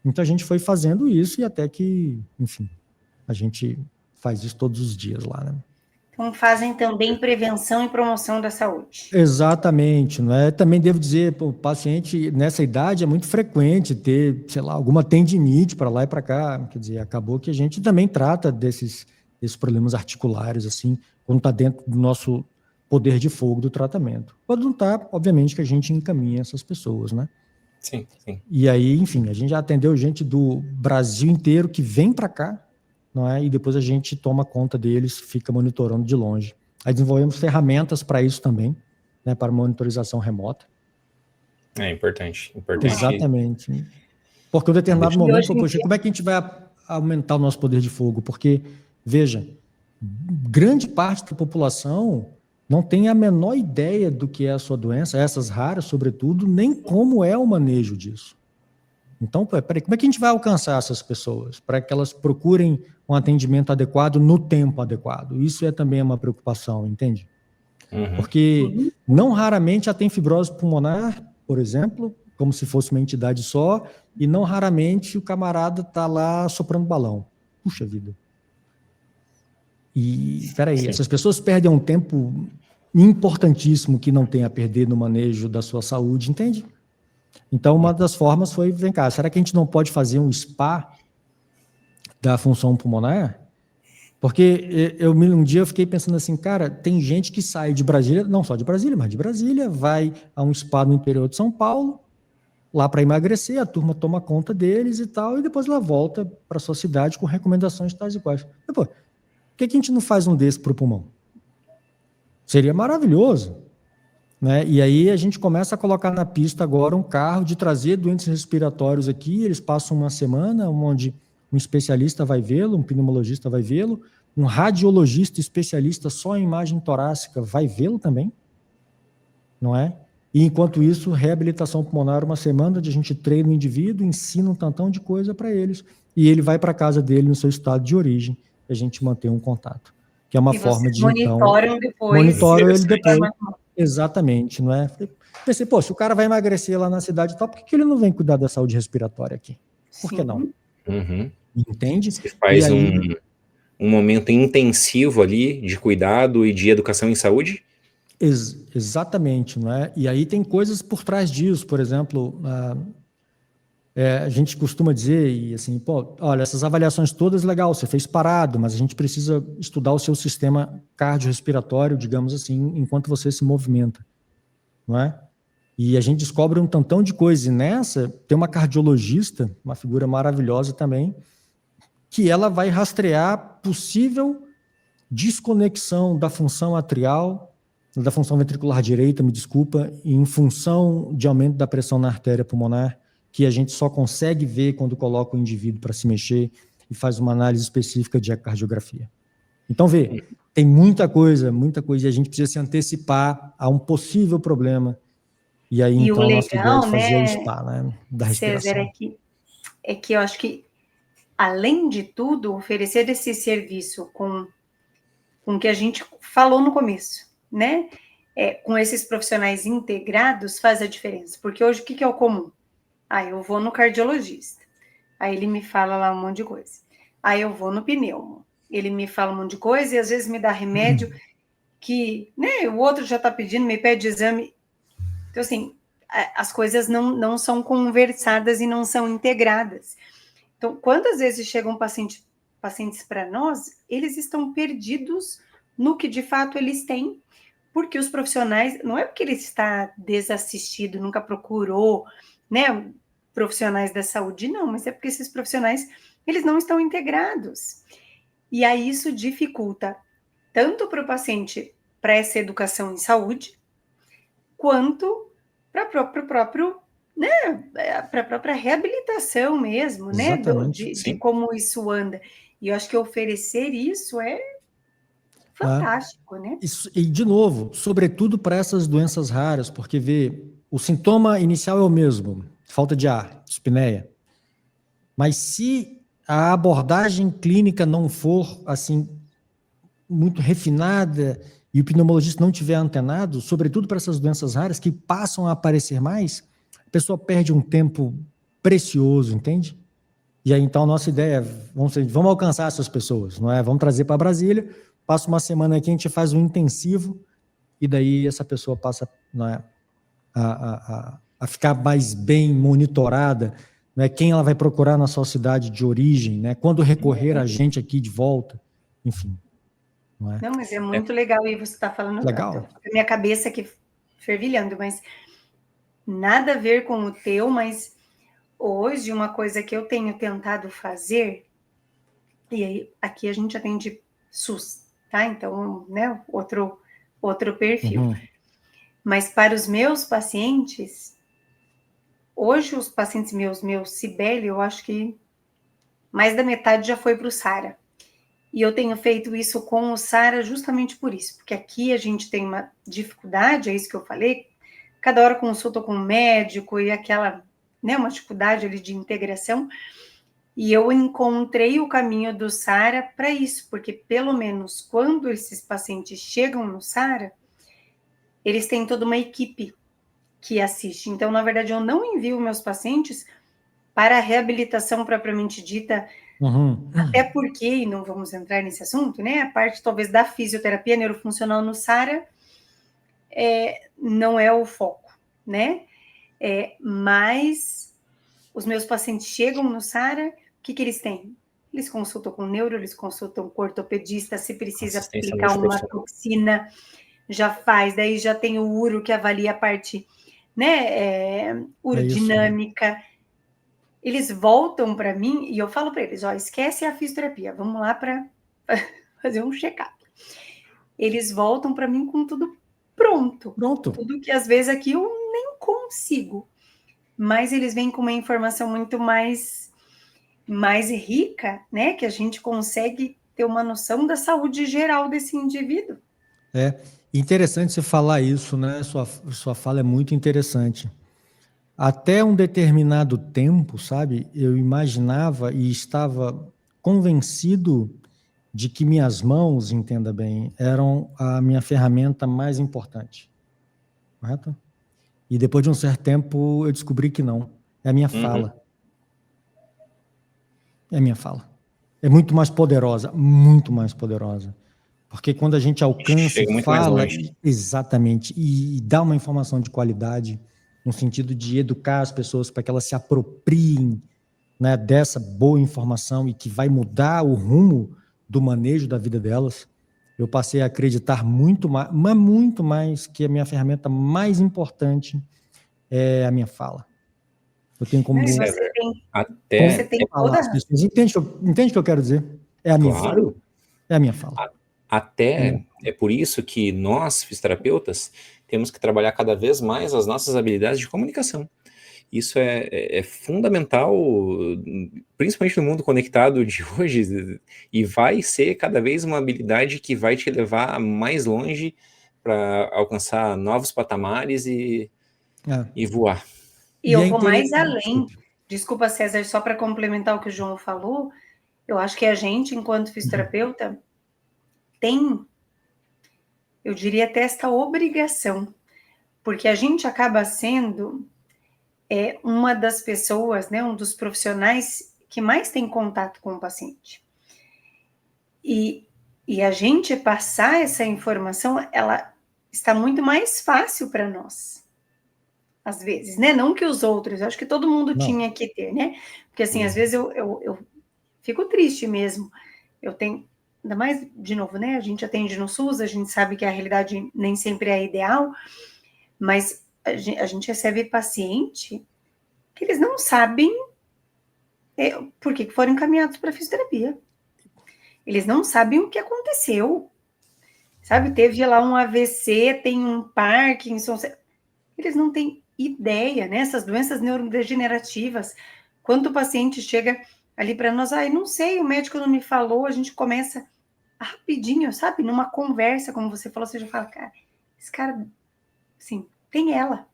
Então a gente foi fazendo isso e até que, enfim, a gente faz isso todos os dias lá, né? Então fazem também prevenção e promoção da saúde. Exatamente, não é? Também devo dizer, o paciente nessa idade é muito frequente ter, sei lá, alguma tendinite para lá e para cá, quer dizer, acabou que a gente também trata desses problemas articulares, assim, quando está dentro do nosso poder de fogo do tratamento. Quando não está, obviamente que a gente encaminha essas pessoas, né? Sim, sim. E aí, enfim, a gente já atendeu gente do Brasil inteiro que vem para cá, não é? E depois a gente toma conta deles, fica monitorando de longe. Aí desenvolvemos ferramentas para isso também, né, para monitorização remota. É importante. Exatamente. Porque em um determinado momento, poxa, como é que a gente vai aumentar o nosso poder de fogo? Porque, veja, grande parte da população não tem a menor ideia do que é a sua doença, essas raras, sobretudo, nem como é o manejo disso. Então, peraí, como é que a gente vai alcançar essas pessoas para que elas procurem um atendimento adequado no tempo adequado? Isso é também uma preocupação, entende? Porque não raramente ela tem fibrose pulmonar, por exemplo, como se fosse uma entidade só, e não raramente o camarada está lá soprando balão. Puxa vida. E, peraí, essas pessoas perdem um tempo importantíssimo que não tem a perder no manejo da sua saúde, entende? Então, uma das formas foi, vem cá, será que a gente não pode fazer um spa da função pulmonar? Porque um dia eu fiquei pensando assim, cara, tem gente que sai de Brasília, não só de Brasília, mas de Brasília, vai a um spa no interior de São Paulo, lá para emagrecer, a turma toma conta deles e tal, e depois ela volta para sua cidade com recomendações tais e quais. E, pô, por que a gente não faz um desse para o pulmão? Seria maravilhoso, né? E aí a gente começa a colocar na pista agora um carro de trazer doentes respiratórios aqui, eles passam uma semana onde um especialista vai vê-lo, um pneumologista vai vê-lo, um radiologista especialista só em imagem torácica vai vê-lo também, não é? E enquanto isso, reabilitação pulmonar, uma semana onde a gente treina o indivíduo, ensina um tantão de coisa para eles, e ele vai para a casa dele no seu estado de origem, e a gente mantém um contato, que é uma forma de, monitoram depois. Monitoram ele depois. Exatamente, não é? Pensei, pô, se o cara vai emagrecer lá na cidade e tal, por que ele não vem cuidar da saúde respiratória aqui? Por que não? Entende? Você faz um momento intensivo ali de cuidado e de educação em saúde? Exatamente, não é? E aí tem coisas por trás disso, por exemplo, a gente costuma dizer, e assim, pô, olha, essas avaliações todas, legal, você fez parado, mas a gente precisa estudar o seu sistema cardiorrespiratório, digamos assim, enquanto você se movimenta, não é? E a gente descobre um tantão de coisas, e nessa tem uma cardiologista, uma figura maravilhosa também, que ela vai rastrear possível desconexão da função atrial, da função ventricular direita, me desculpa, em função de aumento da pressão na artéria pulmonar, que a gente só consegue ver quando coloca o indivíduo para se mexer e faz uma análise específica de ecocardiografia. Então, vê, tem muita coisa, e a gente precisa se antecipar a um possível problema. E aí, então, a nossa ideia é de fazer o SPA, né, da respiração. César, é que eu acho que, além de tudo, oferecer esse serviço com o que a gente falou no começo, né? Com esses profissionais integrados faz a diferença. Porque hoje, o que é o comum? Eu vou no cardiologista. Aí ele me fala lá um monte de coisa. Aí eu vou no pneumo. Ele me fala um monte de coisa e às vezes me dá remédio que, né, o outro já está pedindo, me pede exame. Então, assim, as coisas não são conversadas e não são integradas. Então, quantas vezes chegam pacientes para nós, eles estão perdidos no que de fato eles têm, porque os profissionais, não é porque ele está desassistido, nunca procurou, né, profissionais da saúde, não, mas é porque esses profissionais, eles não estão integrados. E aí isso dificulta tanto para o paciente para essa educação em saúde, quanto para o próprio, né, para a própria reabilitação mesmo, né, de como isso anda. E eu acho que oferecer isso é fantástico, né? Isso, e, de novo, sobretudo para essas doenças raras, porque, vê, o sintoma inicial é o mesmo, falta de ar, dispneia. Mas se a abordagem clínica não for, assim, muito refinada e o pneumologista não tiver antenado, sobretudo para essas doenças raras que passam a aparecer mais, a pessoa perde um tempo precioso, entende? E aí, então, a nossa ideia é, vamos alcançar essas pessoas, não é? Vamos trazer para Brasília, passa uma semana aqui, a gente faz um intensivo, e daí essa pessoa passa, não é, a ficar mais bem monitorada, né? Quem ela vai procurar na sua cidade de origem, né? Quando recorrer a gente aqui de volta, enfim. Não, mas é muito legal, e você está falando, legal. A minha cabeça aqui fervilhando, mas nada a ver com o teu, mas hoje uma coisa que eu tenho tentado fazer, e aí aqui a gente atende SUS, tá? Então, né, outro perfil. Mas para os meus pacientes, hoje os pacientes meus Cibele, eu acho que mais da metade já foi para o SARA. E eu tenho feito isso com o SARA justamente por isso, porque aqui a gente tem uma dificuldade, é isso que eu falei, cada hora consulta com um médico e aquela, né, uma dificuldade ali de integração, e eu encontrei o caminho do SARA para isso, porque pelo menos quando esses pacientes chegam no SARA, eles têm toda uma equipe que assiste. Então, na verdade, eu não envio meus pacientes para a reabilitação propriamente dita, até porque, e não vamos entrar nesse assunto, né, a parte talvez da fisioterapia neurofuncional no SARA não é o foco, né, mas os meus pacientes chegam no SARA, o que eles têm? Eles consultam com neuro, eles consultam com ortopedista, se precisa aplicar uma toxina, já faz, daí já tem o uro que avalia a parte, né, urodinâmica. Eles voltam para mim e eu falo para eles, ó, esquece a fisioterapia, vamos lá para fazer um check-up. Eles voltam para mim com tudo pronto. Tudo que às vezes aqui eu nem consigo. Mas eles vêm com uma informação muito mais rica, né? Que a gente consegue ter uma noção da saúde geral desse indivíduo. É interessante você falar isso, né? Sua fala é muito interessante. Até um determinado tempo, sabe? Eu imaginava e estava convencido de que minhas mãos, entenda bem, eram a minha ferramenta mais importante. Correto? E depois de um certo tempo eu descobri que não. É a minha fala. É a minha fala. É muito mais poderosa, muito mais poderosa. Porque quando a gente alcança e fala exatamente e dá uma informação de qualidade, no sentido de educar as pessoas para que elas se apropriem, né, dessa boa informação e que vai mudar o rumo do manejo da vida delas, eu passei a acreditar muito mais, mas muito mais, que a minha ferramenta mais importante é a minha fala. Eu tenho como... Você tem falar as pessoas. Entende o que eu quero dizer? É a minha fala. É a minha fala. Até é por isso que nós, fisioterapeutas, temos que trabalhar cada vez mais as nossas habilidades de comunicação. Isso é fundamental, principalmente no mundo conectado de hoje, e vai ser cada vez uma habilidade que vai te levar mais longe para alcançar novos patamares e voar. E eu vou mais além. Desculpa, César, só para complementar o que o João falou, eu acho que a gente, enquanto fisioterapeuta, tem, eu diria até esta obrigação, porque a gente acaba sendo uma das pessoas, né, um dos profissionais que mais tem contato com o paciente. E a gente passar essa informação, ela está muito mais fácil para nós, às vezes, né? Não que os outros, eu acho que todo mundo tinha que ter, né? Porque, assim, às vezes eu fico triste mesmo. Eu tenho, ainda mais, de novo, né? A gente atende no SUS, a gente sabe que a realidade nem sempre é ideal, mas a gente recebe paciente que eles não sabem por que foram encaminhados para fisioterapia. Eles não sabem o que aconteceu. Sabe, teve lá um AVC, tem um Parkinson. Eles não têm ideia, né? Essas doenças neurodegenerativas. Quando o paciente chega ali para nós, não sei, o médico não me falou, a gente começa rapidinho, sabe? Numa conversa, como você falou, você já fala, cara, esse cara, assim, tem ela.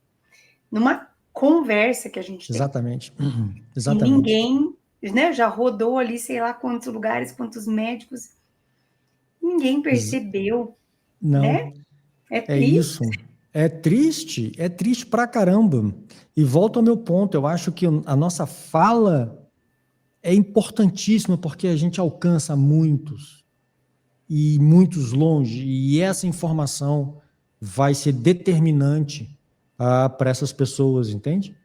Numa conversa que a gente tem. Exatamente. E ninguém, né, já rodou ali, sei lá quantos lugares, quantos médicos. Ninguém percebeu, não, né? É triste. É triste pra caramba. E volto ao meu ponto, eu acho que a nossa fala é importantíssima porque a gente alcança muitos, e muitos longe, e essa informação vai ser determinante para essas pessoas, entende?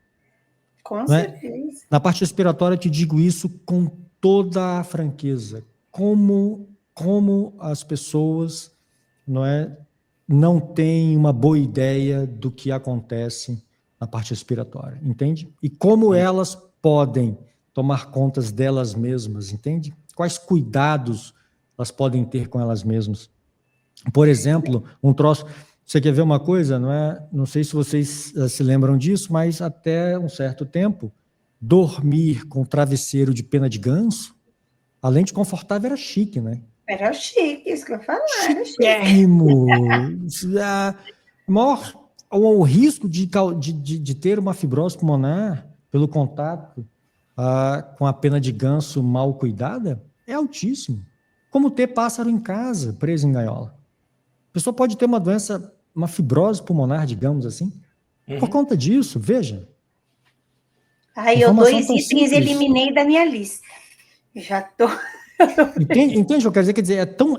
Com certeza. Na parte respiratória, eu te digo isso com toda a franqueza. Como as pessoas não têm uma boa ideia do que acontece na parte respiratória, entende? E como elas podem tomar contas delas mesmas, entende? Quais cuidados elas podem ter com elas mesmas. Por exemplo, um troço... Você quer ver uma coisa? Não sei se vocês se lembram disso, mas até um certo tempo, dormir com travesseiro de pena de ganso, além de confortável, era chique, né? Era chique, isso que eu ia falar. Chiquérrimo! O risco de ter uma fibrose pulmonar pelo contato com a pena de ganso mal cuidada é altíssimo. Como ter pássaro em casa, preso em gaiola. A pessoa pode ter uma doença, uma fibrose pulmonar, digamos assim, por conta disso, veja. Aí eu 2 itens eliminei da minha lista. Já tô... Entende o que eu quero dizer? Quer dizer, é tão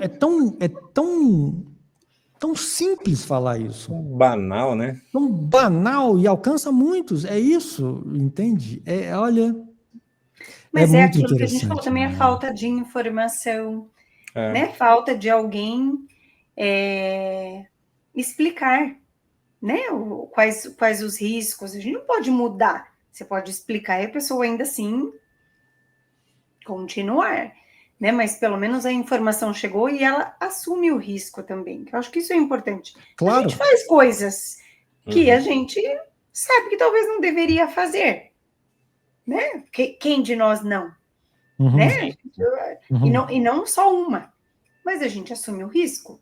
simples falar isso. Banal, né? Tão banal e alcança muitos. É isso, entende? Olha, mas muito aquilo que a gente falou também, né? a falta de informação, né? Falta de alguém explicar, né? Quais os riscos. A gente não pode mudar. Você pode explicar e a pessoa ainda assim continuar, né? Mas pelo menos a informação chegou e ela assume o risco também. Eu acho que isso é importante. Claro. A gente faz coisas que a gente sabe que talvez não deveria fazer, né? Quem de nós não, né? E não só uma, mas a gente assume o risco.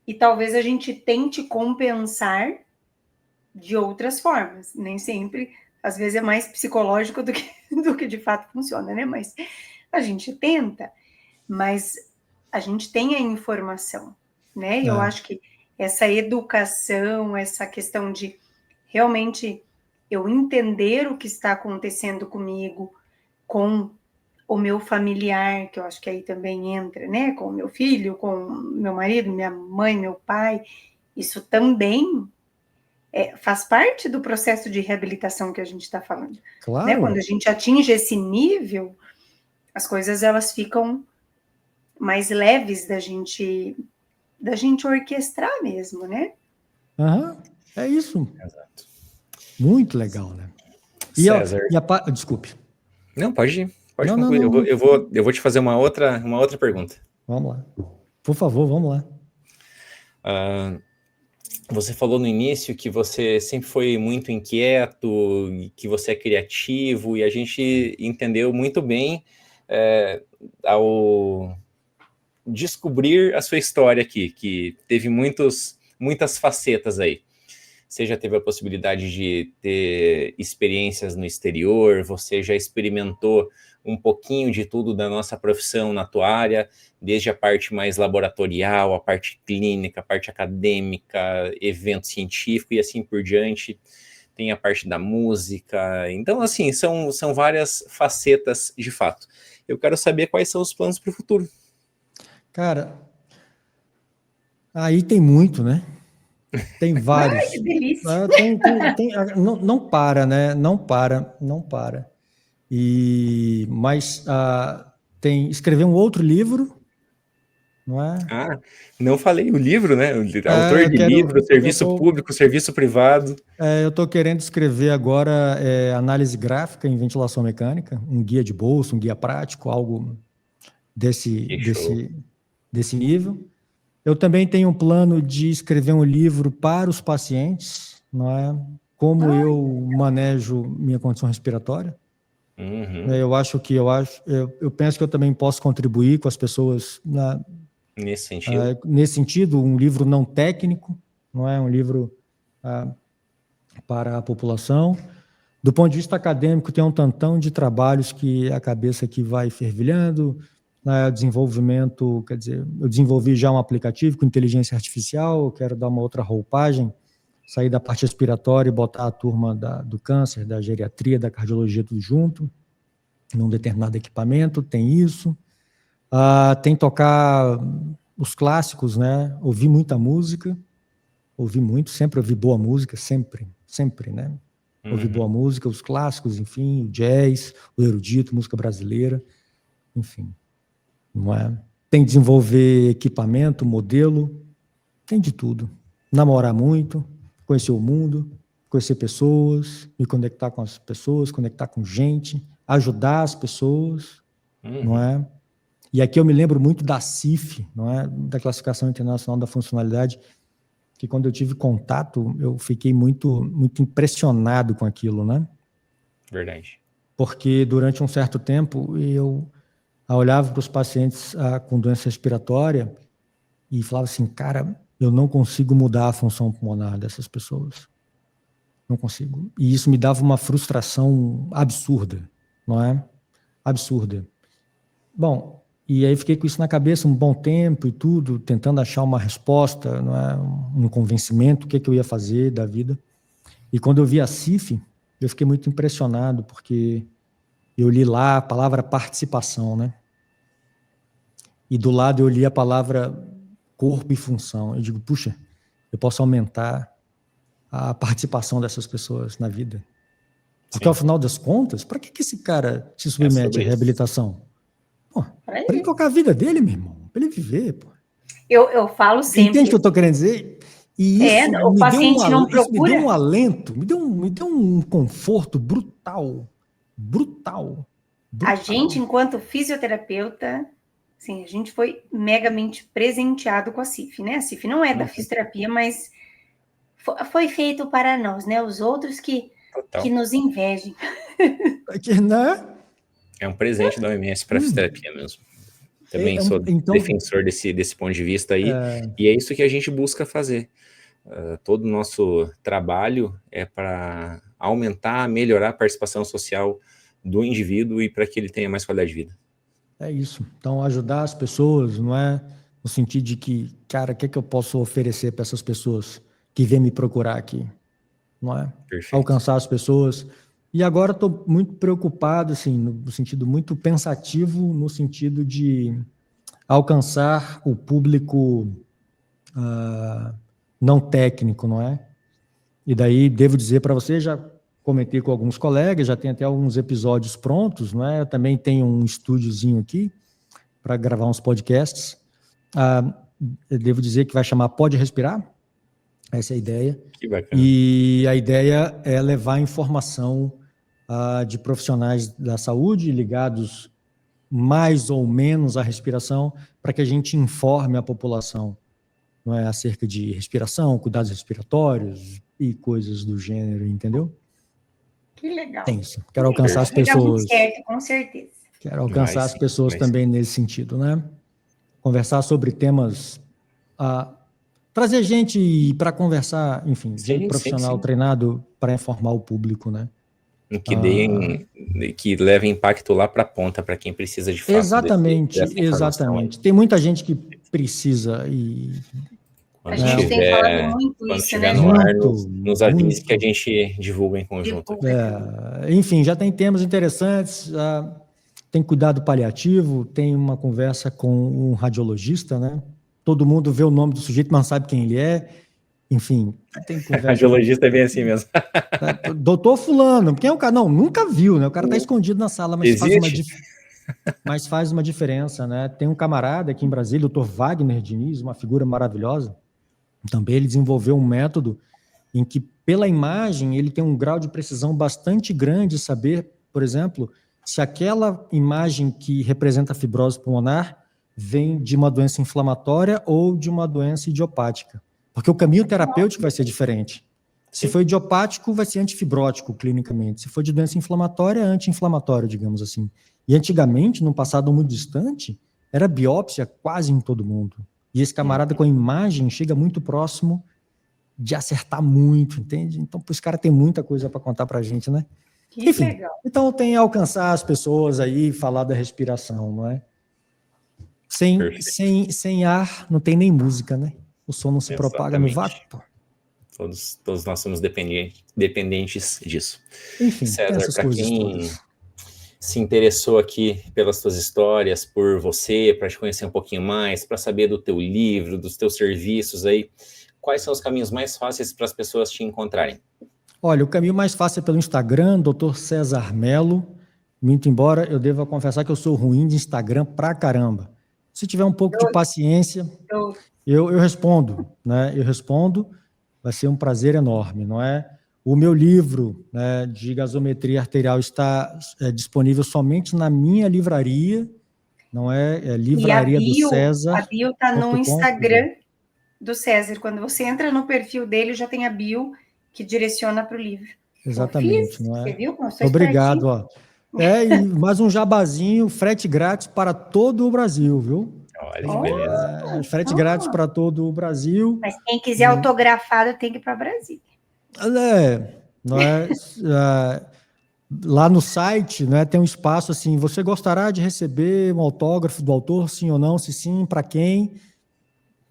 E talvez a gente tente compensar de outras formas. Nem sempre, às vezes é mais psicológico do que de fato funciona, né? Mas a gente tenta, mas a gente tem a informação, né? E eu acho que essa educação, essa questão de realmente eu entender o que está acontecendo comigo, com o meu familiar, que eu acho que aí também entra, né? Com o meu filho, com meu marido, minha mãe, meu pai, isso também faz parte do processo de reabilitação que a gente está falando. Claro. Né? Quando a gente atinge esse nível, as coisas elas ficam mais leves da gente orquestrar mesmo, né? É isso. Exato. Muito legal, né? César. Desculpe. Não, pode ir. Pode concluir. Não. Eu vou te fazer uma outra pergunta. Vamos lá. Por favor, vamos lá. Você falou no início que você sempre foi muito inquieto, que você é criativo, e a gente entendeu muito bem ao descobrir a sua história aqui, que teve muitas facetas aí. Você já teve a possibilidade de ter experiências no exterior, você já experimentou um pouquinho de tudo da nossa profissão na tua área, desde a parte mais laboratorial, a parte clínica, a parte acadêmica, evento científico e assim por diante. Tem a parte da música. Então, assim, são várias facetas de fato. Eu quero saber quais são os planos para o futuro. Cara, aí tem muito, né? Tem vários. Ai, que delícia! Não para, né? Não para. Mas escrever um outro livro, não é? Não falei o livro, né? Autor de livro, serviço público, serviço privado. Eu estou querendo escrever agora análise gráfica em ventilação mecânica, um guia de bolso, um guia prático, algo desse nível. Eu também tenho um plano de escrever um livro para os pacientes, não é? Como eu manejo minha condição respiratória. Eu penso que eu também posso contribuir com as pessoas nesse sentido. Nesse sentido, um livro não técnico, não é um livro para a população. Do ponto de vista acadêmico, tem um tantão de trabalhos que a cabeça aqui vai fervilhando. Desenvolvimento, quer dizer, eu desenvolvi já um aplicativo com inteligência artificial, eu quero dar uma outra roupagem, sair da parte respiratória e botar a turma do câncer, da geriatria, da cardiologia, tudo junto, num determinado equipamento, tem isso. Tem tocar os clássicos, né? Ouvir muita música, sempre ouvi boa música, sempre, né? Ouvir boa música, os clássicos, enfim, o jazz, o erudito, música brasileira, enfim. Não é? Tem que desenvolver equipamento, modelo, tem de tudo. Namorar muito, conhecer o mundo, conhecer pessoas, me conectar com as pessoas, conectar com gente, ajudar as pessoas, não é? E aqui eu me lembro muito da CIF, não é? Da Classificação Internacional da Funcionalidade, que quando eu tive contato, eu fiquei muito, muito impressionado com aquilo, né? Verdade. Porque durante um certo tempo eu olhava para os pacientes com doença respiratória e falava assim, cara, eu não consigo mudar a função pulmonar dessas pessoas. Não consigo. E isso me dava uma frustração absurda, não é? Absurda. Bom, e aí fiquei com isso na cabeça um bom tempo e tudo, tentando achar uma resposta, não é? Um convencimento, o que eu ia fazer da vida. E quando eu vi a CIF, eu fiquei muito impressionado, porque eu li lá a palavra participação, né? E do lado eu li a palavra corpo e função. Eu digo, puxa, eu posso aumentar a participação dessas pessoas na vida. Porque, ao final das contas, para que esse cara se submete à reabilitação? Para ele tocar a vida dele, meu irmão. Para ele viver, pô. Eu falo sempre. Entende o que eu estou querendo dizer? E isso o paciente não procura. Me deu um alento, me deu um conforto brutal. A gente, enquanto fisioterapeuta, sim, a gente foi megamente presenteado com a CIF, né? A CIF não é da fisioterapia, mas foi feito para nós, né? Os outros que nos invejem. Né? É um presente da OMS para a fisioterapia mesmo. Também sou defensor desse ponto de vista aí. E é isso que a gente busca fazer. Todo o nosso trabalho é para aumentar, melhorar a participação social do indivíduo e para que ele tenha mais qualidade de vida. É isso. Então, ajudar as pessoas, não é no sentido de que, cara, o que é que eu posso oferecer para essas pessoas que vêm me procurar aqui? Não é? Perfeito. Alcançar as pessoas. E agora estou muito preocupado, assim, no sentido muito pensativo, no sentido de alcançar o público não técnico, não é? E daí, devo dizer para você, já comentei com alguns colegas, já tem até alguns episódios prontos, não é? Eu também tenho um estúdiozinho aqui para gravar uns podcasts. Eu devo dizer que vai chamar Pode Respirar, essa é a ideia. Que bacana. E a ideia é levar informação de profissionais da saúde ligados mais ou menos à respiração, para que a gente informe a população, não é, acerca de respiração, cuidados respiratórios e coisas do gênero, entendeu? Que legal. Tem isso. Quero alcançar as pessoas. Certo, com certeza. Quero alcançar as pessoas também nesse sentido, né? Conversar sobre temas, trazer gente para conversar, enfim, gente profissional treinado para informar o público, né? Que leve impacto lá para a ponta, para quem precisa de fato. Exatamente. Tem muita gente que precisa e... A gente tem falado muito isso, né? No ar, nos avise que a gente divulga em conjunto. Enfim, já tem temas interessantes, tem cuidado paliativo, tem uma conversa com um radiologista, né? Todo mundo vê o nome do sujeito, mas não sabe quem ele é. Enfim, tem conversa. Radiologista é bem assim mesmo. Doutor fulano, quem é o cara? Não, nunca viu, né? O cara tá escondido na sala, mas faz uma diferença, né? Tem um camarada aqui em Brasília, o Dr. Wagner Diniz, uma figura maravilhosa. Também ele desenvolveu um método em que, pela imagem, ele tem um grau de precisão bastante grande de saber, por exemplo, se aquela imagem que representa a fibrose pulmonar vem de uma doença inflamatória ou de uma doença idiopática. Porque o caminho terapêutico vai ser diferente. Se for idiopático, vai ser antifibrótico clinicamente. Se for de doença inflamatória, é anti-inflamatório, digamos assim. E antigamente, num passado muito distante, era biópsia quase em todo mundo. E esse camarada com a imagem chega muito próximo de acertar muito, entende? Então, esse cara tem muita coisa para contar para a gente, né? Enfim, legal. Então tem alcançar as pessoas aí, falar da respiração, não é? Sem ar, não tem nem música, né? O som não se propaga no vácuo. Todos nós somos dependentes disso. Enfim, César, para quem se interessou aqui pelas tuas histórias, por você, para te conhecer um pouquinho mais, para saber do teu livro, dos teus serviços aí, quais são os caminhos mais fáceis para as pessoas te encontrarem? Olha, o caminho mais fácil é pelo Instagram, Dr. César Mello. Muito embora eu deva confessar que eu sou ruim de Instagram pra caramba. Se tiver um pouco de paciência, eu respondo, né? Eu respondo, vai ser um prazer enorme, não é? O meu livro, né, de gasometria arterial está disponível somente na minha livraria, não é? É Livraria do César. A bio está no Instagram do César. Quando você entra no perfil dele, já tem a bio que direciona para o livro. Exatamente, não é? Você viu? Obrigado, ó. E mais um jabazinho, frete grátis para todo o Brasil, viu? Olha que beleza. Frete grátis para todo o Brasil. Mas quem quiser autografado tem que ir para Brasília. não é? Lá no site, né, tem um espaço assim, você gostaria de receber um autógrafo do autor, sim ou não? Se sim, para quem?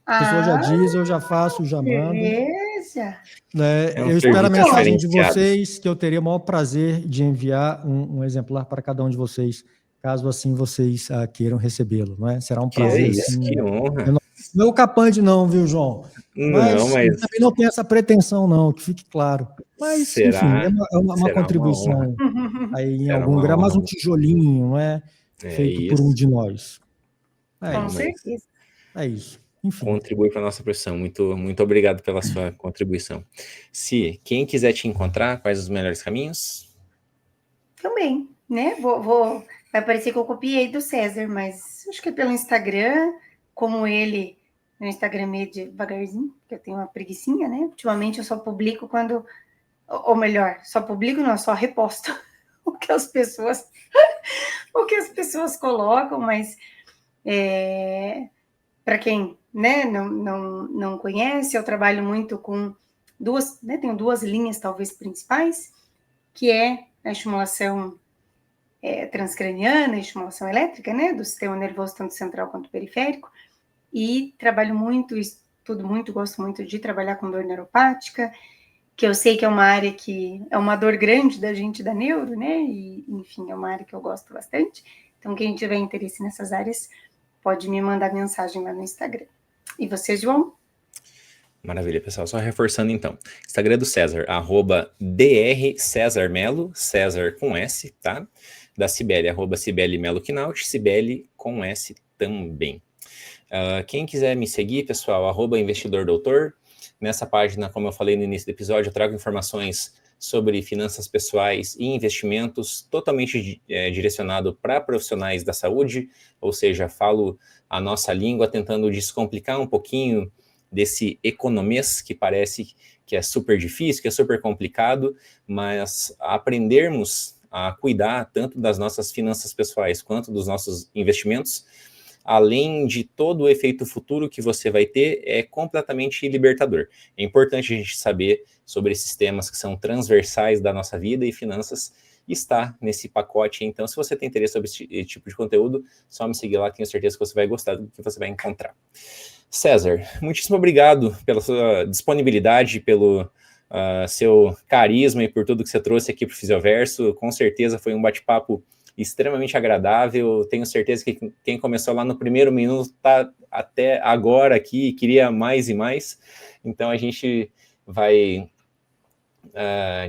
A pessoa já Ah, diz, eu já faço, já mando. beleza. Né? É um Eu espero a serviço mensagem de diferenciado. vocês, que eu teria o maior prazer de enviar um exemplar para cada um de vocês, caso assim vocês queiram recebê-lo, não é? Será um Que é prazer, isso, sim. que honra. Eu não é o capande não, viu, João? Não, Mas eu mas também não tenho essa pretensão não, que fique claro. Mas, enfim, será, uma será uma honra. contribuição aí em Será algum uma grau, mais um honra. tijolinho, não é? É Feito por um isso. de nós. É Com Não, isso, mas certeza. é isso. Enfim. contribui para a nossa profissão. Muito, muito obrigado pela sua contribuição. Se quem quiser te encontrar, quais os melhores caminhos? Também, né? Vai parecer que eu copiei do César, mas acho que é pelo Instagram, como ele, no Instagram meio devagarzinho, que eu tenho uma preguicinha, né? Ultimamente eu só publico quando, ou melhor, só publico, não, só reposto o que as pessoas, o que as pessoas colocam, mas para quem, né, não conhece, eu trabalho muito com duas, né, tenho duas linhas talvez principais, que é a estimulação transcraniana, estimulação elétrica, né, do sistema nervoso tanto central quanto periférico, e trabalho muito, estudo muito, gosto muito de trabalhar com dor neuropática, que eu sei que é uma área que é uma dor grande da gente da neuro, né, e enfim, é uma área que eu gosto bastante. Então, quem tiver interesse nessas áreas, pode me mandar mensagem lá no Instagram. E você, João? Maravilha, pessoal. Só reforçando então. Instagram do César, @drcesarmelo, César com S, tá? Da Cibele, @Cibele Melo Quinaut, Cibele com S também. Quem quiser me seguir, pessoal, @investidordoutor. Nessa página, como eu falei no início do episódio, eu trago informações sobre finanças pessoais e investimentos totalmente direcionado para profissionais da saúde, ou seja, falo a nossa língua tentando descomplicar um pouquinho desse economês que parece que é super difícil, que é super complicado, mas aprendermos a cuidar tanto das nossas finanças pessoais quanto dos nossos investimentos, além de todo o efeito futuro que você vai ter, é completamente libertador. É importante a gente saber sobre esses temas que são transversais da nossa vida, e finanças está nesse pacote. Então, se você tem interesse sobre esse tipo de conteúdo, só me seguir lá, tenho certeza que você vai gostar do que você vai encontrar. César, muitíssimo obrigado pela sua disponibilidade, pelo seu carisma e por tudo que você trouxe aqui para o Fisioverso. Com certeza foi um bate-papo extremamente agradável. Tenho certeza que quem começou lá no primeiro minuto está até agora aqui e queria mais e mais. Então a gente vai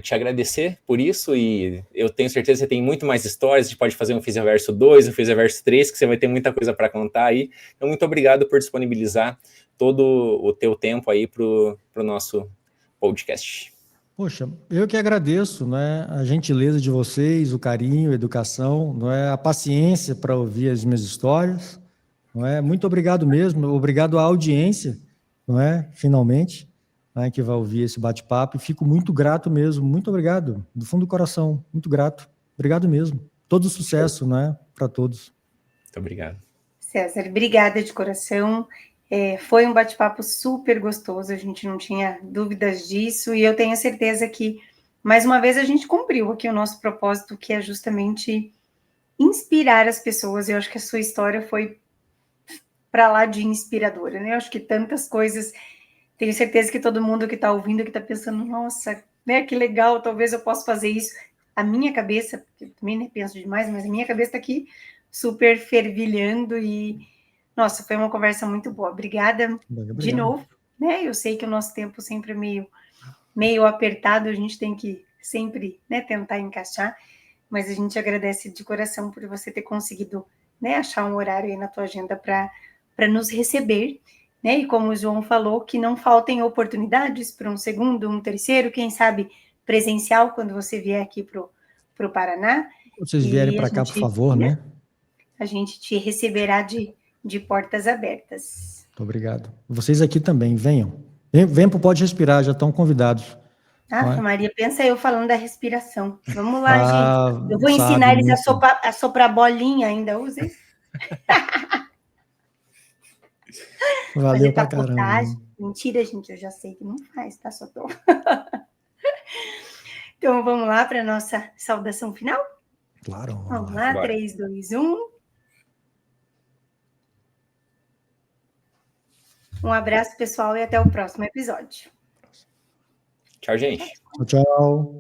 te agradecer por isso, e eu tenho certeza que você tem muito mais histórias. A gente pode fazer um Fisioverso 2, um Fisioverso 3, que você vai ter muita coisa para contar aí. Então, muito obrigado por disponibilizar todo o teu tempo aí para o nosso podcast. Poxa, eu que agradeço, né, a gentileza de vocês, o carinho, a educação, não é, a paciência para ouvir as minhas histórias, não é? Muito obrigado mesmo, obrigado à audiência, não é? Finalmente, né, que vai ouvir esse bate-papo, e fico muito grato mesmo, muito obrigado, do fundo do coração, muito grato, obrigado mesmo. Todo sucesso, né, para todos. Muito obrigado. César, obrigada de coração. Foi um bate-papo super gostoso, a gente não tinha dúvidas disso, e eu tenho certeza que, mais uma vez, a gente cumpriu aqui o nosso propósito, que é justamente inspirar as pessoas. Eu acho que a sua história foi para lá de inspiradora, né? Eu acho que tantas coisas, tenho certeza que todo mundo que está ouvindo, que está pensando, nossa, né, que legal, talvez eu possa fazer isso. A minha cabeça, porque eu também nem penso demais, mas a minha cabeça está aqui super fervilhando, e nossa, foi uma conversa muito boa. Obrigada de novo, né? Eu sei que o nosso tempo sempre é meio apertado, a gente tem que sempre, né, tentar encaixar, mas a gente agradece de coração por você ter conseguido, né, achar um horário aí na tua agenda para nos receber, né? E como o João falou, que não faltem oportunidades para um segundo, um terceiro, quem sabe presencial, quando você vier aqui para o Paraná. Vocês vierem para cá, por favor, né? A gente te receberá de portas abertas. Muito obrigado. Vocês aqui também, venham. Venham para o Pode Respirar, já estão convidados. Maria, pensa eu falando da respiração. Vamos lá, gente. Eu vou ensinar eles a soprar bolinha, ainda usa isso? Valeu pra caramba. Mentira, gente, eu já sei que não faz, tá? Só tô... Então, vamos lá para a nossa saudação final? Claro. Vamos lá, Bora. 3, 2, 1. Um abraço, pessoal, e até o próximo episódio. Tchau, gente. Tchau.